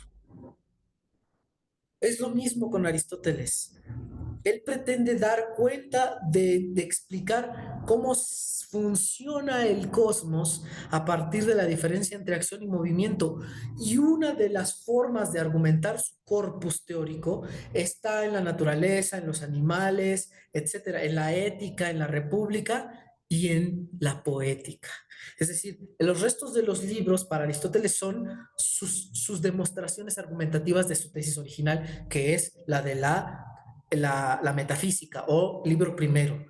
Es lo mismo con Aristóteles. Él pretende dar cuenta de explicar cómo funciona el cosmos a partir de la diferencia entre acción y movimiento. Y una de las formas de argumentar su corpus teórico está en la naturaleza, en los animales, etcétera, en la ética, en la república y en la poética. Es decir, los restos de los libros para Aristóteles son sus demostraciones argumentativas de su tesis original, que es la de la metafísica o libro primero,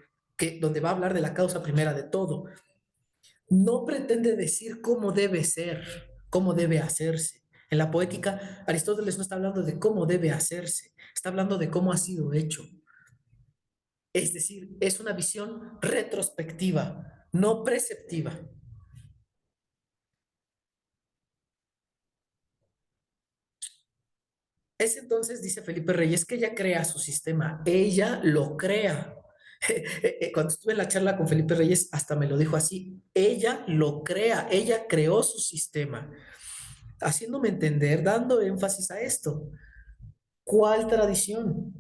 donde va a hablar de la causa primera de todo. No pretende decir cómo debe ser, cómo debe hacerse. En la poética, Aristóteles no está hablando de cómo debe hacerse, está hablando de cómo ha sido hecho. Es decir, es una visión retrospectiva, no preceptiva. Es entonces, dice Felipe Reyes, que ella crea su sistema, ella lo crea. Cuando estuve en la charla con Felipe Reyes, hasta me lo dijo así, ella lo crea, ella creó su sistema, haciéndome entender, dando énfasis a esto. ¿Cuál tradición?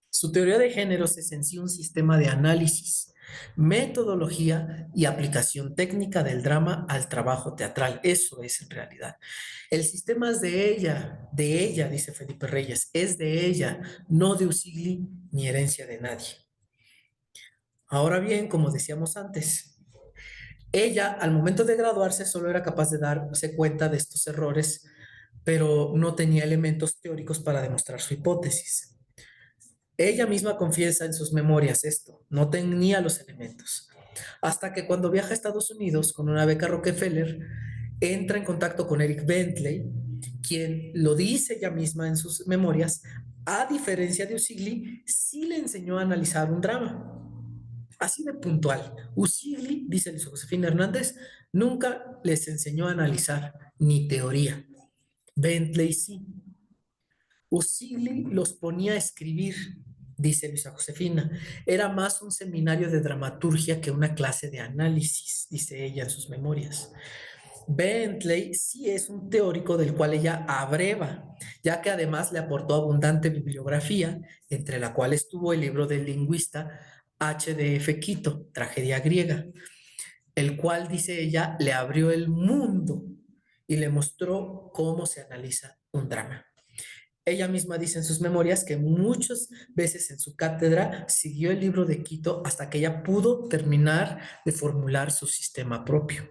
Su teoría de géneros es en sí un sistema de análisis, metodología y aplicación técnica del drama al trabajo teatral. Eso es en realidad. El sistema es de ella, dice Felipe Reyes, es de ella, no de Usigli ni herencia de nadie. Ahora bien, como decíamos antes, ella al momento de graduarse solo era capaz de darse cuenta de estos errores, pero no tenía elementos teóricos para demostrar su hipótesis. Ella misma confiesa en sus memorias esto, no tenía los elementos. Hasta que cuando viaja a Estados Unidos con una beca Rockefeller, entra en contacto con Eric Bentley, quien lo dice ella misma en sus memorias, a diferencia de Usigli, sí le enseñó a analizar un drama. Así de puntual. Usigli, dice Luis Josefina Hernández, nunca les enseñó a analizar ni teoría. Bentley sí. Usigli los ponía a escribir, dice Luisa Josefina. Era más un seminario de dramaturgia que una clase de análisis, dice ella en sus memorias. Bentley sí es un teórico del cual ella abreva, ya que además le aportó abundante bibliografía, entre la cual estuvo el libro del lingüista H.D.F. Quito, Tragedia griega, el cual, dice ella, le abrió el mundo y le mostró cómo se analiza un drama. Ella misma dice en sus memorias que muchas veces en su cátedra siguió el libro de Quito hasta que ella pudo terminar de formular su sistema propio,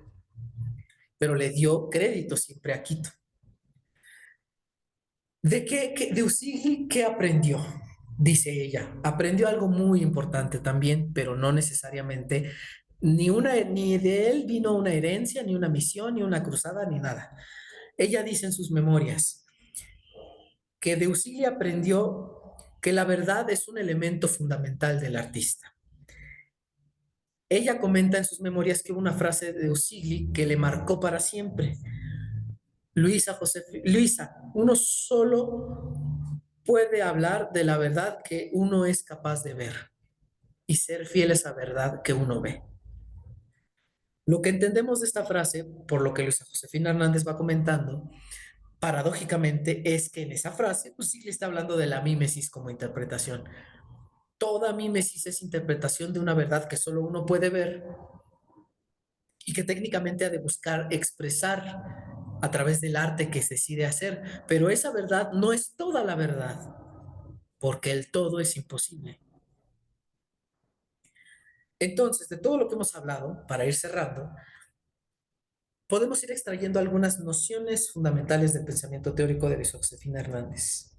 pero le dio crédito siempre a Quito. ¿De Usigli qué aprendió? Dice ella. Aprendió algo muy importante también, pero no necesariamente ni de él vino una herencia, ni una misión, ni una cruzada, ni nada. Ella dice en sus memorias que de Usigli aprendió que la verdad es un elemento fundamental del artista. Ella comenta en sus memorias que hubo una frase de Usigli que le marcó para siempre. Luisa, uno solo puede hablar de la verdad que uno es capaz de ver y ser fiel a esa verdad que uno ve. Lo que entendemos de esta frase, por lo que Luisa Josefina Hernández va comentando, paradójicamente es que en esa frase, pues sí le está hablando de la mímesis como interpretación. Toda mímesis es interpretación de una verdad que solo uno puede ver y que técnicamente ha de buscar expresar a través del arte que se decide hacer, pero esa verdad no es toda la verdad, porque el todo es imposible. Entonces, de todo lo que hemos hablado, para ir cerrando, podemos ir extrayendo algunas nociones fundamentales del pensamiento teórico de Josefina Hernández.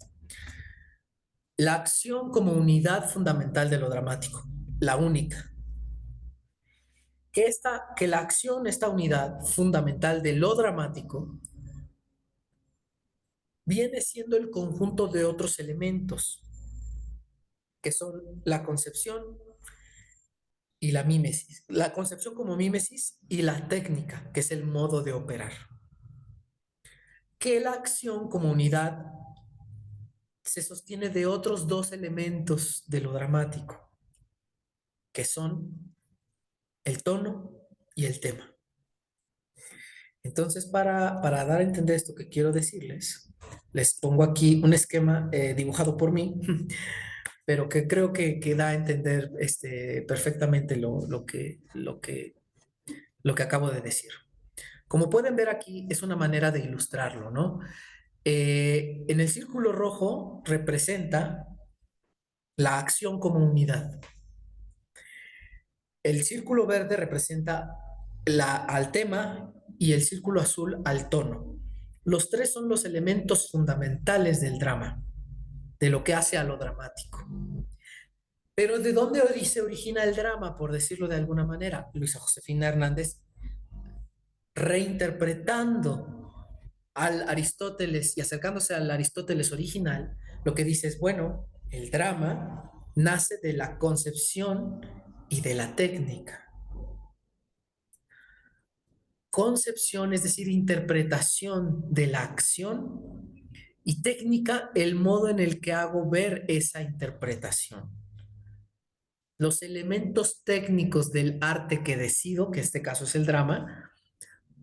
La acción como unidad fundamental de lo dramático, la única. Que la acción, esta unidad fundamental de lo dramático, viene siendo el conjunto de otros elementos, que son la concepción y la mímesis. La concepción como mímesis y la técnica, que es el modo de operar. Que la acción como unidad se sostiene de otros dos elementos de lo dramático, que son el tono y el tema. Entonces, para dar a entender esto que quiero decirles, les pongo aquí un esquema dibujado por mí, pero que creo que da a entender perfectamente lo que acabo de decir. Como pueden ver aquí, es una manera de ilustrarlo, ¿no? En el círculo rojo representa la acción como unidad. El círculo verde representa al tema y el círculo azul al tono. Los tres son los elementos fundamentales del drama, de lo que hace a lo dramático. Pero ¿de dónde se origina el drama, por decirlo de alguna manera? Luisa Josefina Hernández, reinterpretando al Aristóteles y acercándose al Aristóteles original, lo que dice es, bueno, el drama nace de la concepción y de la técnica. Concepción, es decir, interpretación de la acción, y técnica, el modo en el que hago ver esa interpretación. Los elementos técnicos del arte que decido, que en este caso es el drama,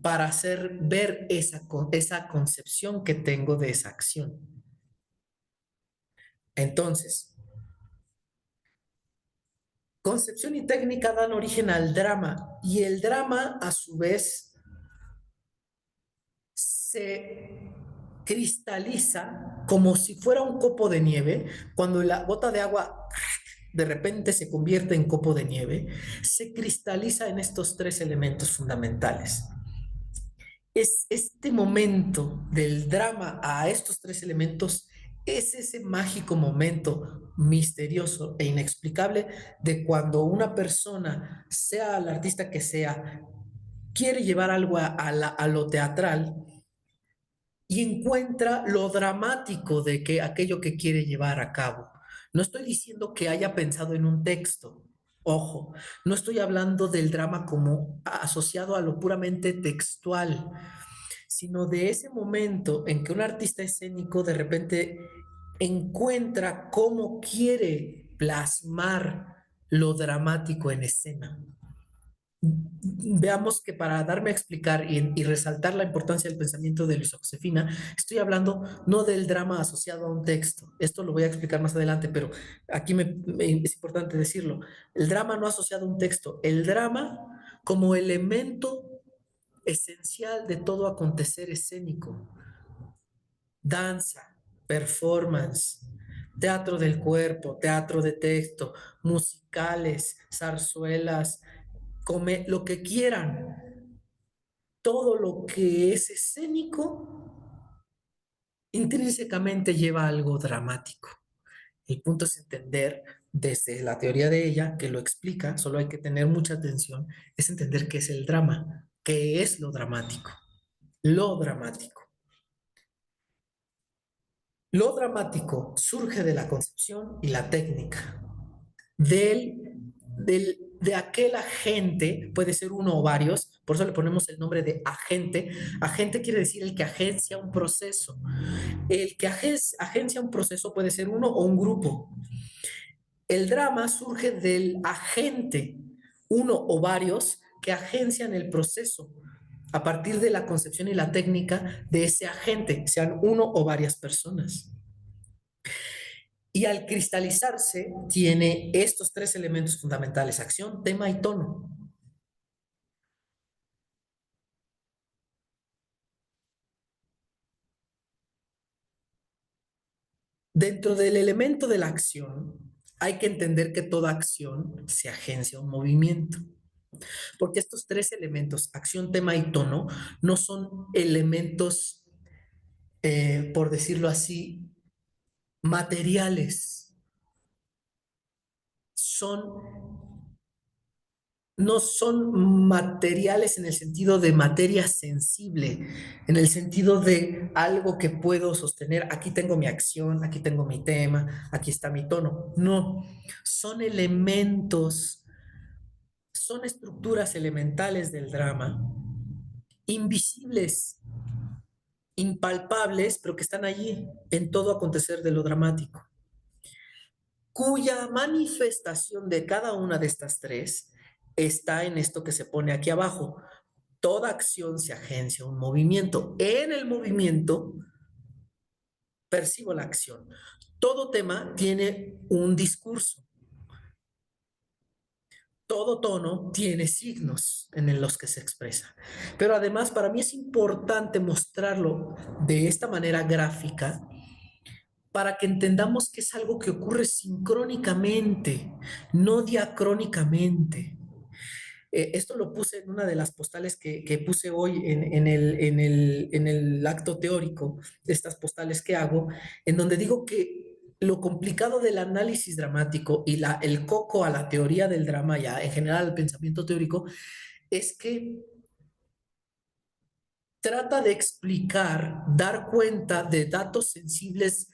para hacer ver esa concepción que tengo de esa acción. Entonces, concepción y técnica dan origen al drama, y el drama a su vez se cristaliza como si fuera un copo de nieve. Cuando la gota de agua de repente se convierte en copo de nieve, se cristaliza en estos tres elementos fundamentales. Es este momento del drama a estos tres elementos, es ese mágico momento misterioso e inexplicable de cuando una persona, sea el artista que sea, quiere llevar algo a lo teatral y encuentra lo dramático de que aquello que quiere llevar a cabo. No estoy diciendo que haya pensado en un texto, ojo, no estoy hablando del drama como asociado a lo puramente textual, sino de ese momento en que un artista escénico de repente encuentra cómo quiere plasmar lo dramático en escena. Veamos que para darme a explicar y resaltar la importancia del pensamiento de Luisa Josefina, estoy hablando no del drama asociado a un texto, esto lo voy a explicar más adelante, pero aquí es importante decirlo, el drama no asociado a un texto, el drama como elemento esencial de todo acontecer escénico, danza, performance, teatro del cuerpo, teatro de texto, musicales, zarzuelas, lo que quieran, todo lo que es escénico intrínsecamente lleva algo dramático. El punto es entender desde la teoría de ella, que lo explica, solo hay que tener mucha atención, es entender qué es el drama, qué es lo dramático. Lo dramático. Lo dramático surge de la concepción y la técnica, de aquel agente, puede ser uno o varios, por eso le ponemos el nombre de agente. Agente quiere decir el que agencia un proceso. El que agencia un proceso puede ser uno o un grupo. El drama surge del agente, uno o varios, que agencian el proceso a partir de la concepción y la técnica de ese agente, sean uno o varias personas. Y al cristalizarse, tiene estos tres elementos fundamentales: acción, tema y tono. Dentro del elemento de la acción, hay que entender que toda acción se agencia un movimiento, porque estos tres elementos, acción, tema y tono, no son elementos, por decirlo así, materiales. Son no son materiales en el sentido de materia sensible, en el sentido de algo que puedo sostener. Aquí tengo mi acción, aquí tengo mi tema, aquí está mi tono. No, son elementos, son estructuras elementales del drama, invisibles, impalpables, pero que están allí en todo acontecer de lo dramático, cuya manifestación de cada una de estas tres está en esto que se pone aquí abajo. Toda acción se agencia un movimiento. En el movimiento percibo la acción. Todo tema tiene un discurso. Todo tono tiene signos en los que se expresa. Pero además, para mí es importante mostrarlo de esta manera gráfica para que entendamos que es algo que ocurre sincrónicamente, no diacrónicamente. Esto lo puse en una de las postales que puse hoy en el acto teórico de estas postales que hago, en donde digo que lo complicado del análisis dramático y el coco a la teoría del drama, ya en general al pensamiento teórico, es que trata de explicar, dar cuenta de datos sensibles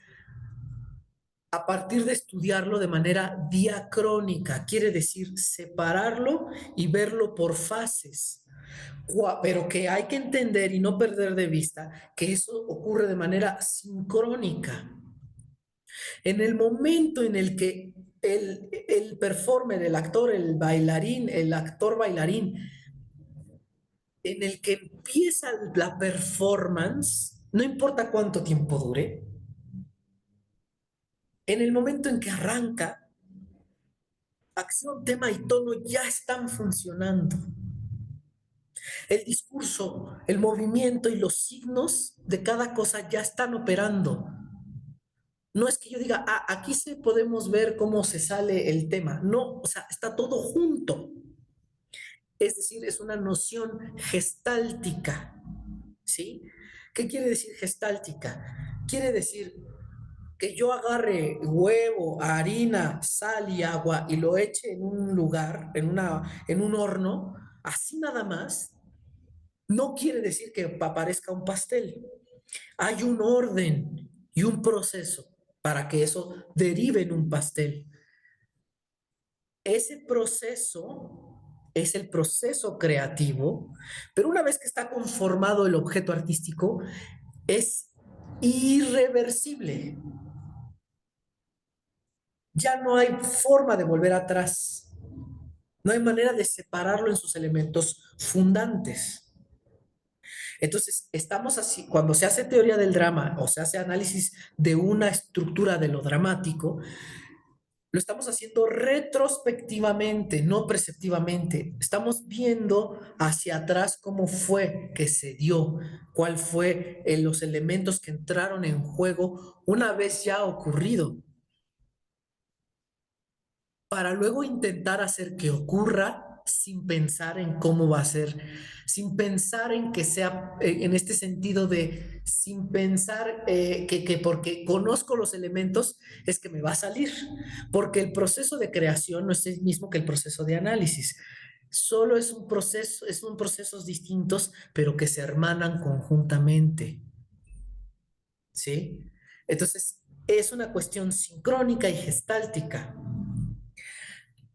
a partir de estudiarlo de manera diacrónica, quiere decir separarlo y verlo por fases, pero que hay que entender y no perder de vista que eso ocurre de manera sincrónica. En el momento en el que el performer, el actor, el bailarín, el actor bailarín, en el que empieza la performance, no importa cuánto tiempo dure, en el momento en que arranca, acción, tema y tono ya están funcionando. El discurso, el movimiento y los signos de cada cosa ya están operando. No es que yo diga, ah, aquí se podemos ver cómo se sale el tema. No, o sea, está todo junto. Es decir, es una noción gestáltica. ¿Sí? ¿Qué quiere decir gestáltica? Quiere decir que yo agarre huevo, harina, sal y agua y lo eche en un lugar, en un horno, así nada más, no quiere decir que aparezca un pastel. Hay un orden y un proceso para que eso derive en un pastel. Ese proceso es el proceso creativo, pero una vez que está conformado el objeto artístico, es irreversible. Ya no hay forma de volver atrás. No hay manera de separarlo en sus elementos fundantes. Entonces, estamos así, cuando se hace teoría del drama o se hace análisis de una estructura de lo dramático, lo estamos haciendo retrospectivamente, no preceptivamente. Estamos viendo hacia atrás cómo fue que se dio, cuál fue los elementos que entraron en juego una vez ya ocurrido, para luego intentar hacer que ocurra sin pensar en cómo va a ser, sin pensar en que sea, en este sentido de, sin pensar que porque conozco los elementos es que me va a salir, porque el proceso de creación no es el mismo que el proceso de análisis. Solo es un proceso, son procesos distintos, pero que se hermanan conjuntamente, ¿sí? Entonces, es una cuestión sincrónica y gestáltica.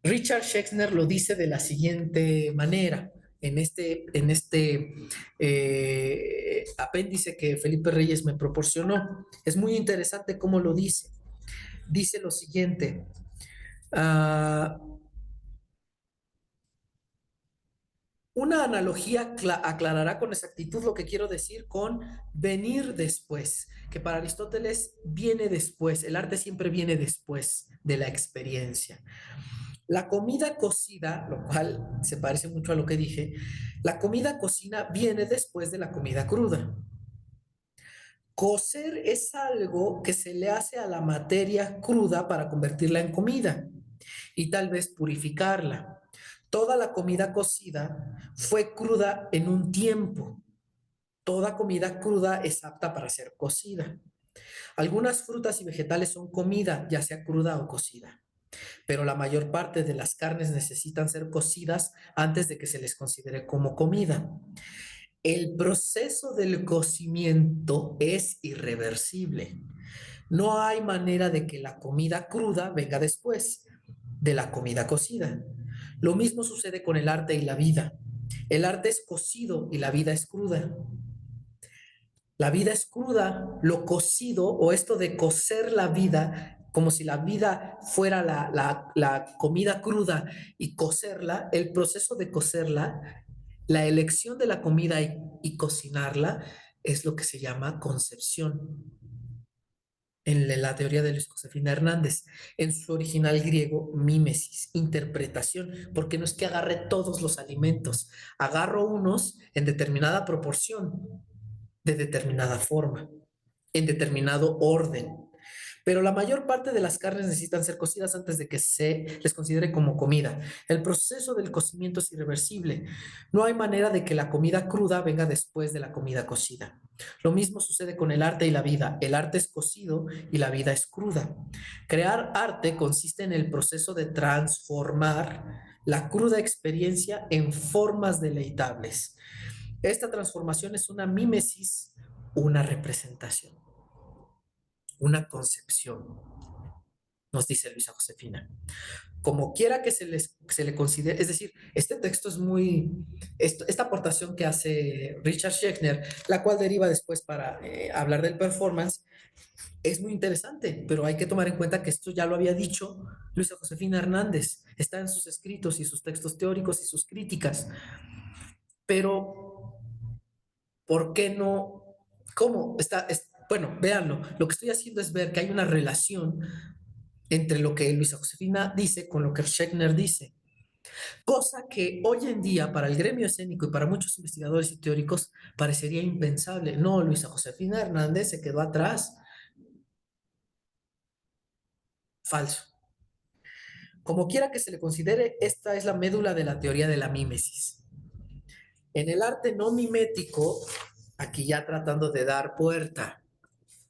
Richard Schexner lo dice de la siguiente manera, en este apéndice que Felipe Reyes me proporcionó. Es muy interesante cómo lo dice. Dice lo siguiente, una analogía aclarará con exactitud lo que quiero decir con venir después, que para Aristóteles viene después, el arte siempre viene después de la experiencia. La comida cocida, lo cual se parece mucho a lo que dije, la comida cocina viene después de la comida cruda. Cocer es algo que se le hace a la materia cruda para convertirla en comida y tal vez purificarla. Toda la comida cocida fue cruda en un tiempo. Toda comida cruda es apta para ser cocida. Algunas frutas y vegetales son comida, ya sea cruda o cocida, pero la mayor parte de las carnes necesitan ser cocidas antes de que se les considere como comida. El proceso del cocimiento es irreversible. No hay manera de que la comida cruda venga después de la comida cocida. Lo mismo sucede con el arte y la vida. El arte es cocido y la vida es cruda. La vida es cruda, lo cocido o esto de cocer la vida, como si la vida fuera la comida cruda y cocerla, el proceso de cocerla, la elección de la comida y cocinarla es lo que se llama concepción en la teoría de Luis Josefina Hernández, en su original griego, mímesis, interpretación, porque no es que agarre todos los alimentos, agarro unos en determinada proporción, de determinada forma, en determinado orden. pero la mayor parte de las carnes necesitan ser cocidas antes de que se les considere como comida. El proceso del cocimiento es irreversible. No hay manera de que la comida cruda venga después de la comida cocida. Lo mismo sucede con el arte y la vida. El arte es cocido y la vida es cruda. Crear arte consiste en el proceso de transformar la cruda experiencia en formas deleitables. Esta transformación es una mímesis, una representación, una concepción, nos dice Luisa Josefina. Como quiera que se le considere, es decir, este texto es esta aportación que hace Richard Schechner, la cual deriva después para hablar del performance, es muy interesante, pero hay que tomar en cuenta que esto ya lo había dicho Luisa Josefina Hernández, está en sus escritos y sus textos teóricos y sus críticas, pero ¿por qué no? ¿Cómo? Bueno, véanlo, lo que estoy haciendo es ver que hay una relación entre lo que Luisa Josefina dice con lo que Schechner dice. Cosa que hoy en día para el gremio escénico y para muchos investigadores y teóricos parecería impensable. No, Luisa Josefina Hernández se quedó atrás. Falso. Como quiera que se le considere, esta es la médula de la teoría de la mímesis. En el arte no mimético, aquí ya tratando de dar puerta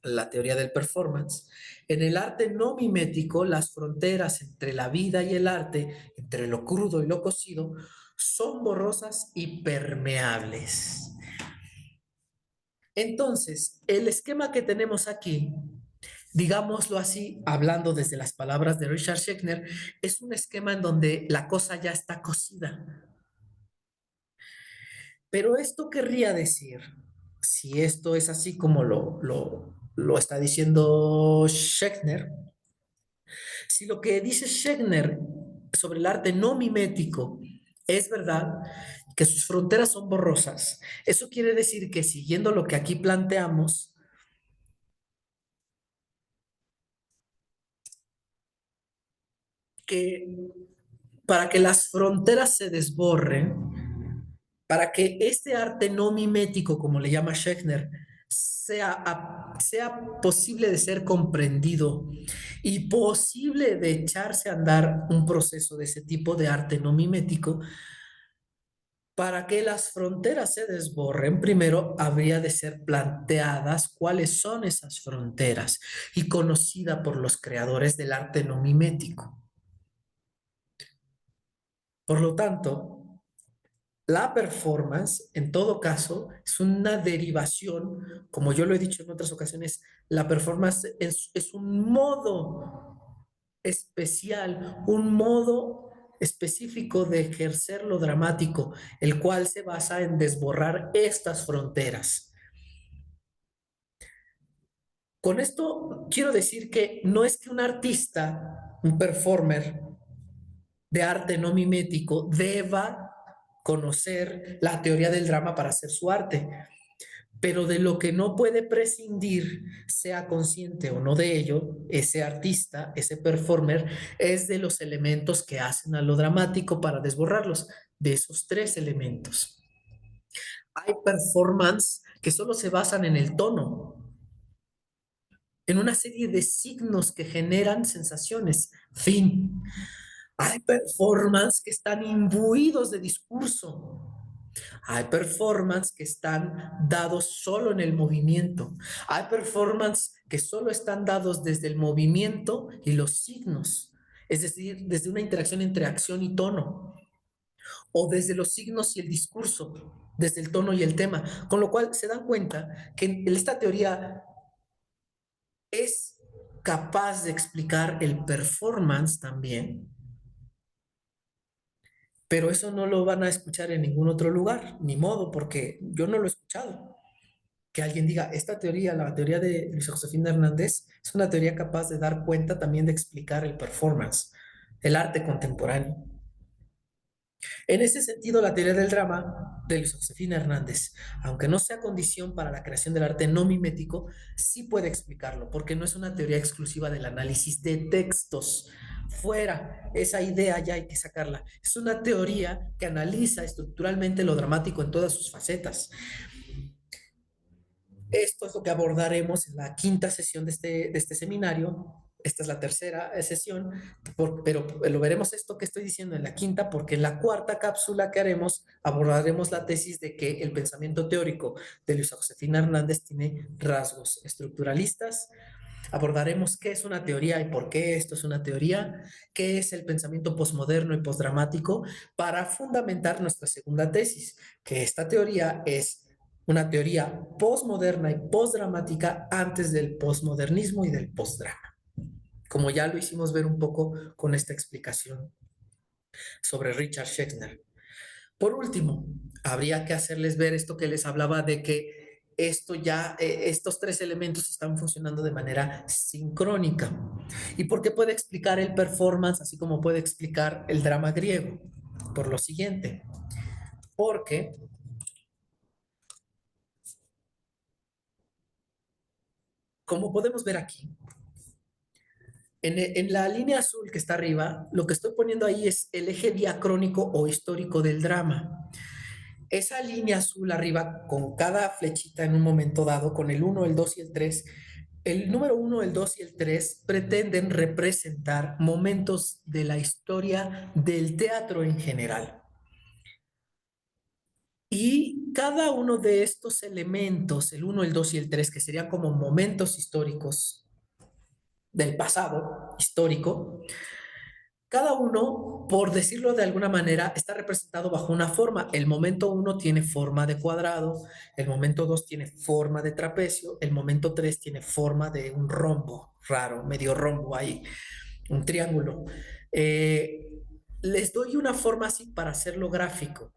a la teoría del performance, en el arte no mimético, las fronteras entre la vida y el arte, entre lo crudo y lo cocido, son borrosas y permeables. Entonces, el esquema que tenemos aquí, digámoslo así, hablando desde las palabras de Richard Schechner, es un esquema en donde la cosa ya está cocida. Pero esto querría decir, si esto es así como lo está diciendo Schechner, si lo que dice Schechner sobre el arte no mimético es verdad, que sus fronteras son borrosas, eso quiere decir que siguiendo lo que aquí planteamos, que para que las fronteras se desborren, para que este arte no mimético, como le llama Schechner, sea posible de ser comprendido y posible de echarse a andar un proceso de ese tipo de arte no mimético, para que las fronteras se desborren, primero habría de ser planteadas cuáles son esas fronteras y conocida por los creadores del arte no mimético. Por lo tanto, la performance, en todo caso, es una derivación, como yo lo he dicho en otras ocasiones, la performance es un modo especial, un modo específico de ejercer lo dramático, el cual se basa en desborrar estas fronteras. Con esto quiero decir que no es que un artista, un performer de arte no mimético, deba conocer la teoría del drama para hacer su arte, pero de lo que no puede prescindir, sea consciente o no de ello, ese artista, ese performer, es de los elementos que hacen a lo dramático para desborrarlos, de esos tres elementos. Hay performance que solo se basan en el tono, en una serie de signos que generan sensaciones. Fin. Hay performance que están imbuidos de discurso. Hay performance que están dados solo en el movimiento. Hay performance que solo están dados desde el movimiento y los signos. Es decir, desde una interacción entre acción y tono. O desde los signos y el discurso, desde el tono y el tema. Con lo cual se dan cuenta que esta teoría es capaz de explicar el performance también, pero eso no lo van a escuchar en ningún otro lugar, ni modo, porque yo no lo he escuchado. Que alguien diga, esta teoría, la teoría de Luisa Josefina Hernández, es una teoría capaz de dar cuenta también de explicar el performance, el arte contemporáneo. En ese sentido, la teoría del drama de Luisa Josefina Hernández, aunque no sea condición para la creación del arte no mimético, sí puede explicarlo, porque no es una teoría exclusiva del análisis de textos. Fuera, esa idea ya hay que sacarla. Es una teoría que analiza estructuralmente lo dramático en todas sus facetas. Esto es lo que abordaremos en la quinta sesión de este seminario. Esta es la tercera sesión, pero lo veremos esto que estoy diciendo en la quinta, porque en la cuarta cápsula que haremos abordaremos la tesis de que el pensamiento teórico de Luisa Josefina Hernández tiene rasgos estructuralistas. Abordaremos qué es una teoría y por qué esto es una teoría, qué es el pensamiento posmoderno y posdramático, para fundamentar nuestra segunda tesis, que esta teoría es una teoría posmoderna y posdramática antes del posmodernismo y del posdrama, como ya lo hicimos ver un poco con esta explicación sobre Richard Schechner. Por último, habría que hacerles ver esto que les hablaba de que estos tres elementos están funcionando de manera sincrónica. ¿Y por qué puede explicar el performance, así como puede explicar el drama griego? Por lo siguiente, porque, como podemos ver aquí, en la línea azul que está arriba, lo que estoy poniendo ahí es el eje diacrónico o histórico del drama. Esa línea azul arriba, con cada flechita en un momento dado, con el 1, el 2 y el 3, el número 1, el 2 y el 3 pretenden representar momentos de la historia del teatro en general. Y cada uno de estos elementos, el 1, el 2 y el 3, que serían como momentos históricos del pasado histórico, cada uno, por decirlo de alguna manera, está representado bajo una forma. El momento 1 tiene forma de cuadrado, el momento 2 tiene forma de trapecio, el momento 3 tiene forma de un rombo raro, medio rombo ahí, un triángulo. Les doy una forma así para hacerlo gráfico.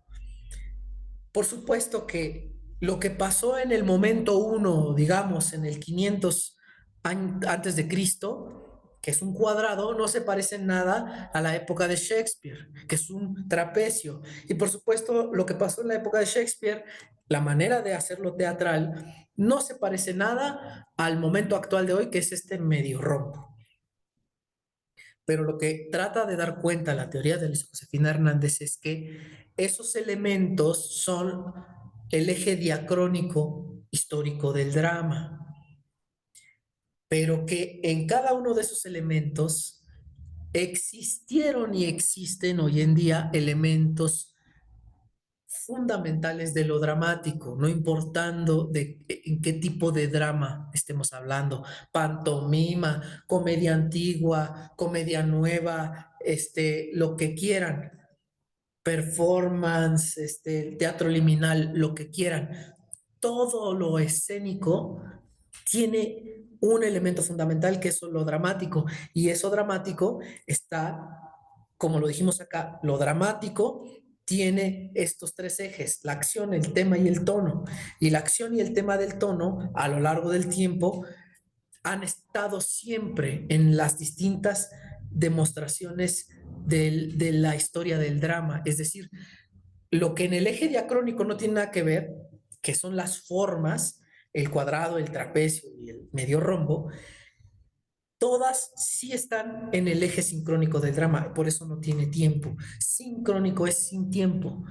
Por supuesto que lo que pasó en el momento 1, digamos, en el 500 antes de Cristo, que es un cuadrado, no se parece en nada a la época de Shakespeare, que es un trapecio. Y por supuesto, lo que pasó en la época de Shakespeare, la manera de hacerlo teatral, no se parece nada al momento actual de hoy, que es este medio rombo. Pero lo que trata de dar cuenta la teoría de Luis Josefina Hernández es que esos elementos son el eje diacrónico histórico del drama, pero que en cada uno de esos elementos existieron y existen hoy en día elementos fundamentales de lo dramático, no importando de en qué tipo de drama estemos hablando, pantomima, comedia antigua, comedia nueva, lo que quieran, performance, teatro liminal, lo que quieran. Todo lo escénico tiene un elemento fundamental que es lo dramático, y eso dramático está, como lo dijimos acá, lo dramático tiene estos tres ejes: la acción, el tema y el tono. Y la acción y el tema del tono, a lo largo del tiempo, han estado siempre en las distintas demostraciones de la historia del drama. Es decir, lo que en el eje diacrónico no tiene nada que ver, que son las formas, el cuadrado, el trapecio y el medio rombo, todas sí están en el eje sincrónico del drama, por eso no tiene tiempo. Sincrónico es sin tiempo.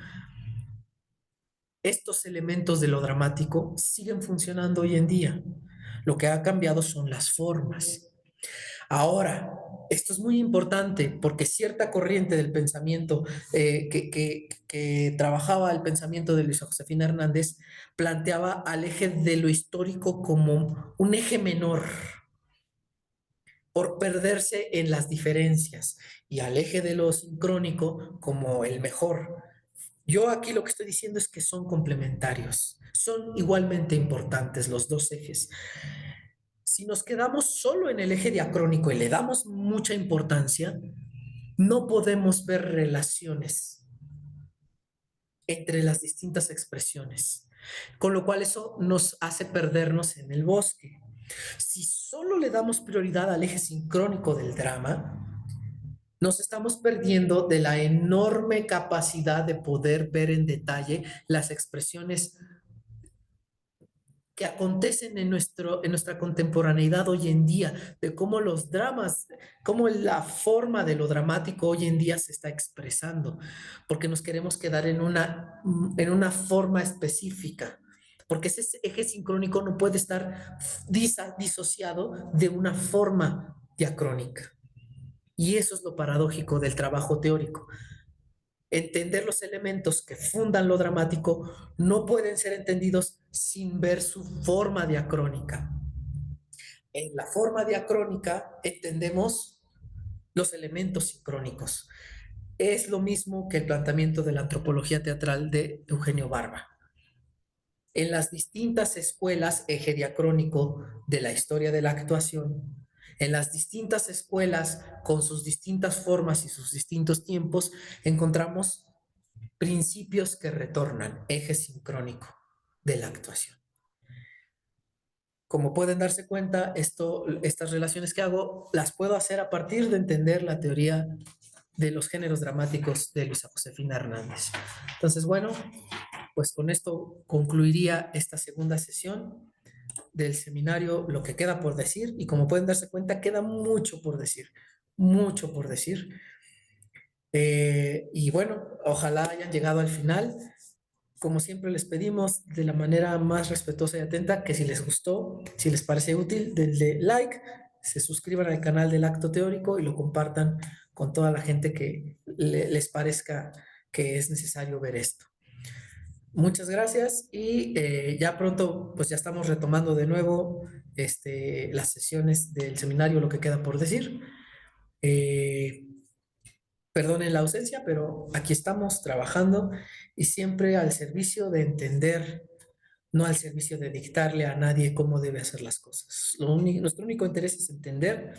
Estos elementos de lo dramático siguen funcionando hoy en día. Lo que ha cambiado son las formas. Ahora, esto es muy importante porque cierta corriente del pensamiento que trabajaba el pensamiento de Luisa Josefina Hernández planteaba al eje de lo histórico como un eje menor, por perderse en las diferencias, y al eje de lo sincrónico como el mejor. Yo aquí lo que estoy diciendo es que son complementarios, son igualmente importantes los dos ejes. Si nos quedamos solo en el eje diacrónico y le damos mucha importancia, no podemos ver relaciones entre las distintas expresiones, con lo cual eso nos hace perdernos en el bosque. Si solo le damos prioridad al eje sincrónico del drama, nos estamos perdiendo de la enorme capacidad de poder ver en detalle las expresiones que acontecen en nuestra contemporaneidad hoy en día, de cómo los dramas, cómo la forma de lo dramático hoy en día se está expresando, porque nos queremos quedar en una forma específica. porque ese eje sincrónico no puede estar disociado de una forma diacrónica. Y eso es lo paradójico del trabajo teórico. Entender los elementos que fundan lo dramático no pueden ser entendidos sin ver su forma diacrónica. En la forma diacrónica entendemos los elementos sincrónicos. Es lo mismo que el planteamiento de la antropología teatral de Eugenio Barba. En las distintas escuelas eje diacrónico de la historia de la actuación, en las distintas escuelas con sus distintas formas y sus distintos tiempos, encontramos principios que retornan, eje sincrónico de la actuación. Como pueden darse cuenta, estas relaciones que hago las puedo hacer a partir de entender la teoría de los géneros dramáticos de Luisa Josefina Hernández. Entonces, bueno, pues con esto concluiría esta segunda sesión del seminario, lo que queda por decir, y como pueden darse cuenta, queda mucho por decir, mucho por decir. Y bueno, ojalá hayan llegado al final. Como siempre les pedimos de la manera más respetuosa y atenta que si les gustó, si les parece útil, denle like, se suscriban al canal del Acto Teórico y lo compartan con toda la gente que les parezca que es necesario ver esto. Muchas gracias y ya pronto pues ya estamos retomando de nuevo las sesiones del seminario, lo que queda por decir. Perdonen la ausencia, pero aquí estamos trabajando y siempre al servicio de entender, no al servicio de dictarle a nadie cómo debe hacer las cosas. Nuestro único interés es entender,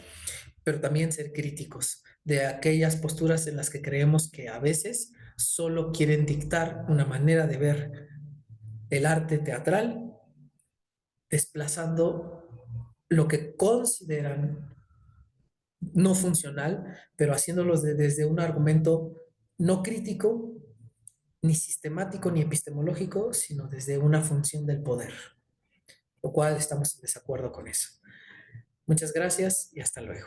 pero también ser críticos de aquellas posturas en las que creemos que a veces solo quieren dictar una manera de ver el arte teatral, desplazando lo que consideran no funcional, pero haciéndolos desde un argumento no crítico, ni sistemático, ni epistemológico, sino desde una función del poder, lo cual estamos en desacuerdo con eso. Muchas gracias y hasta luego.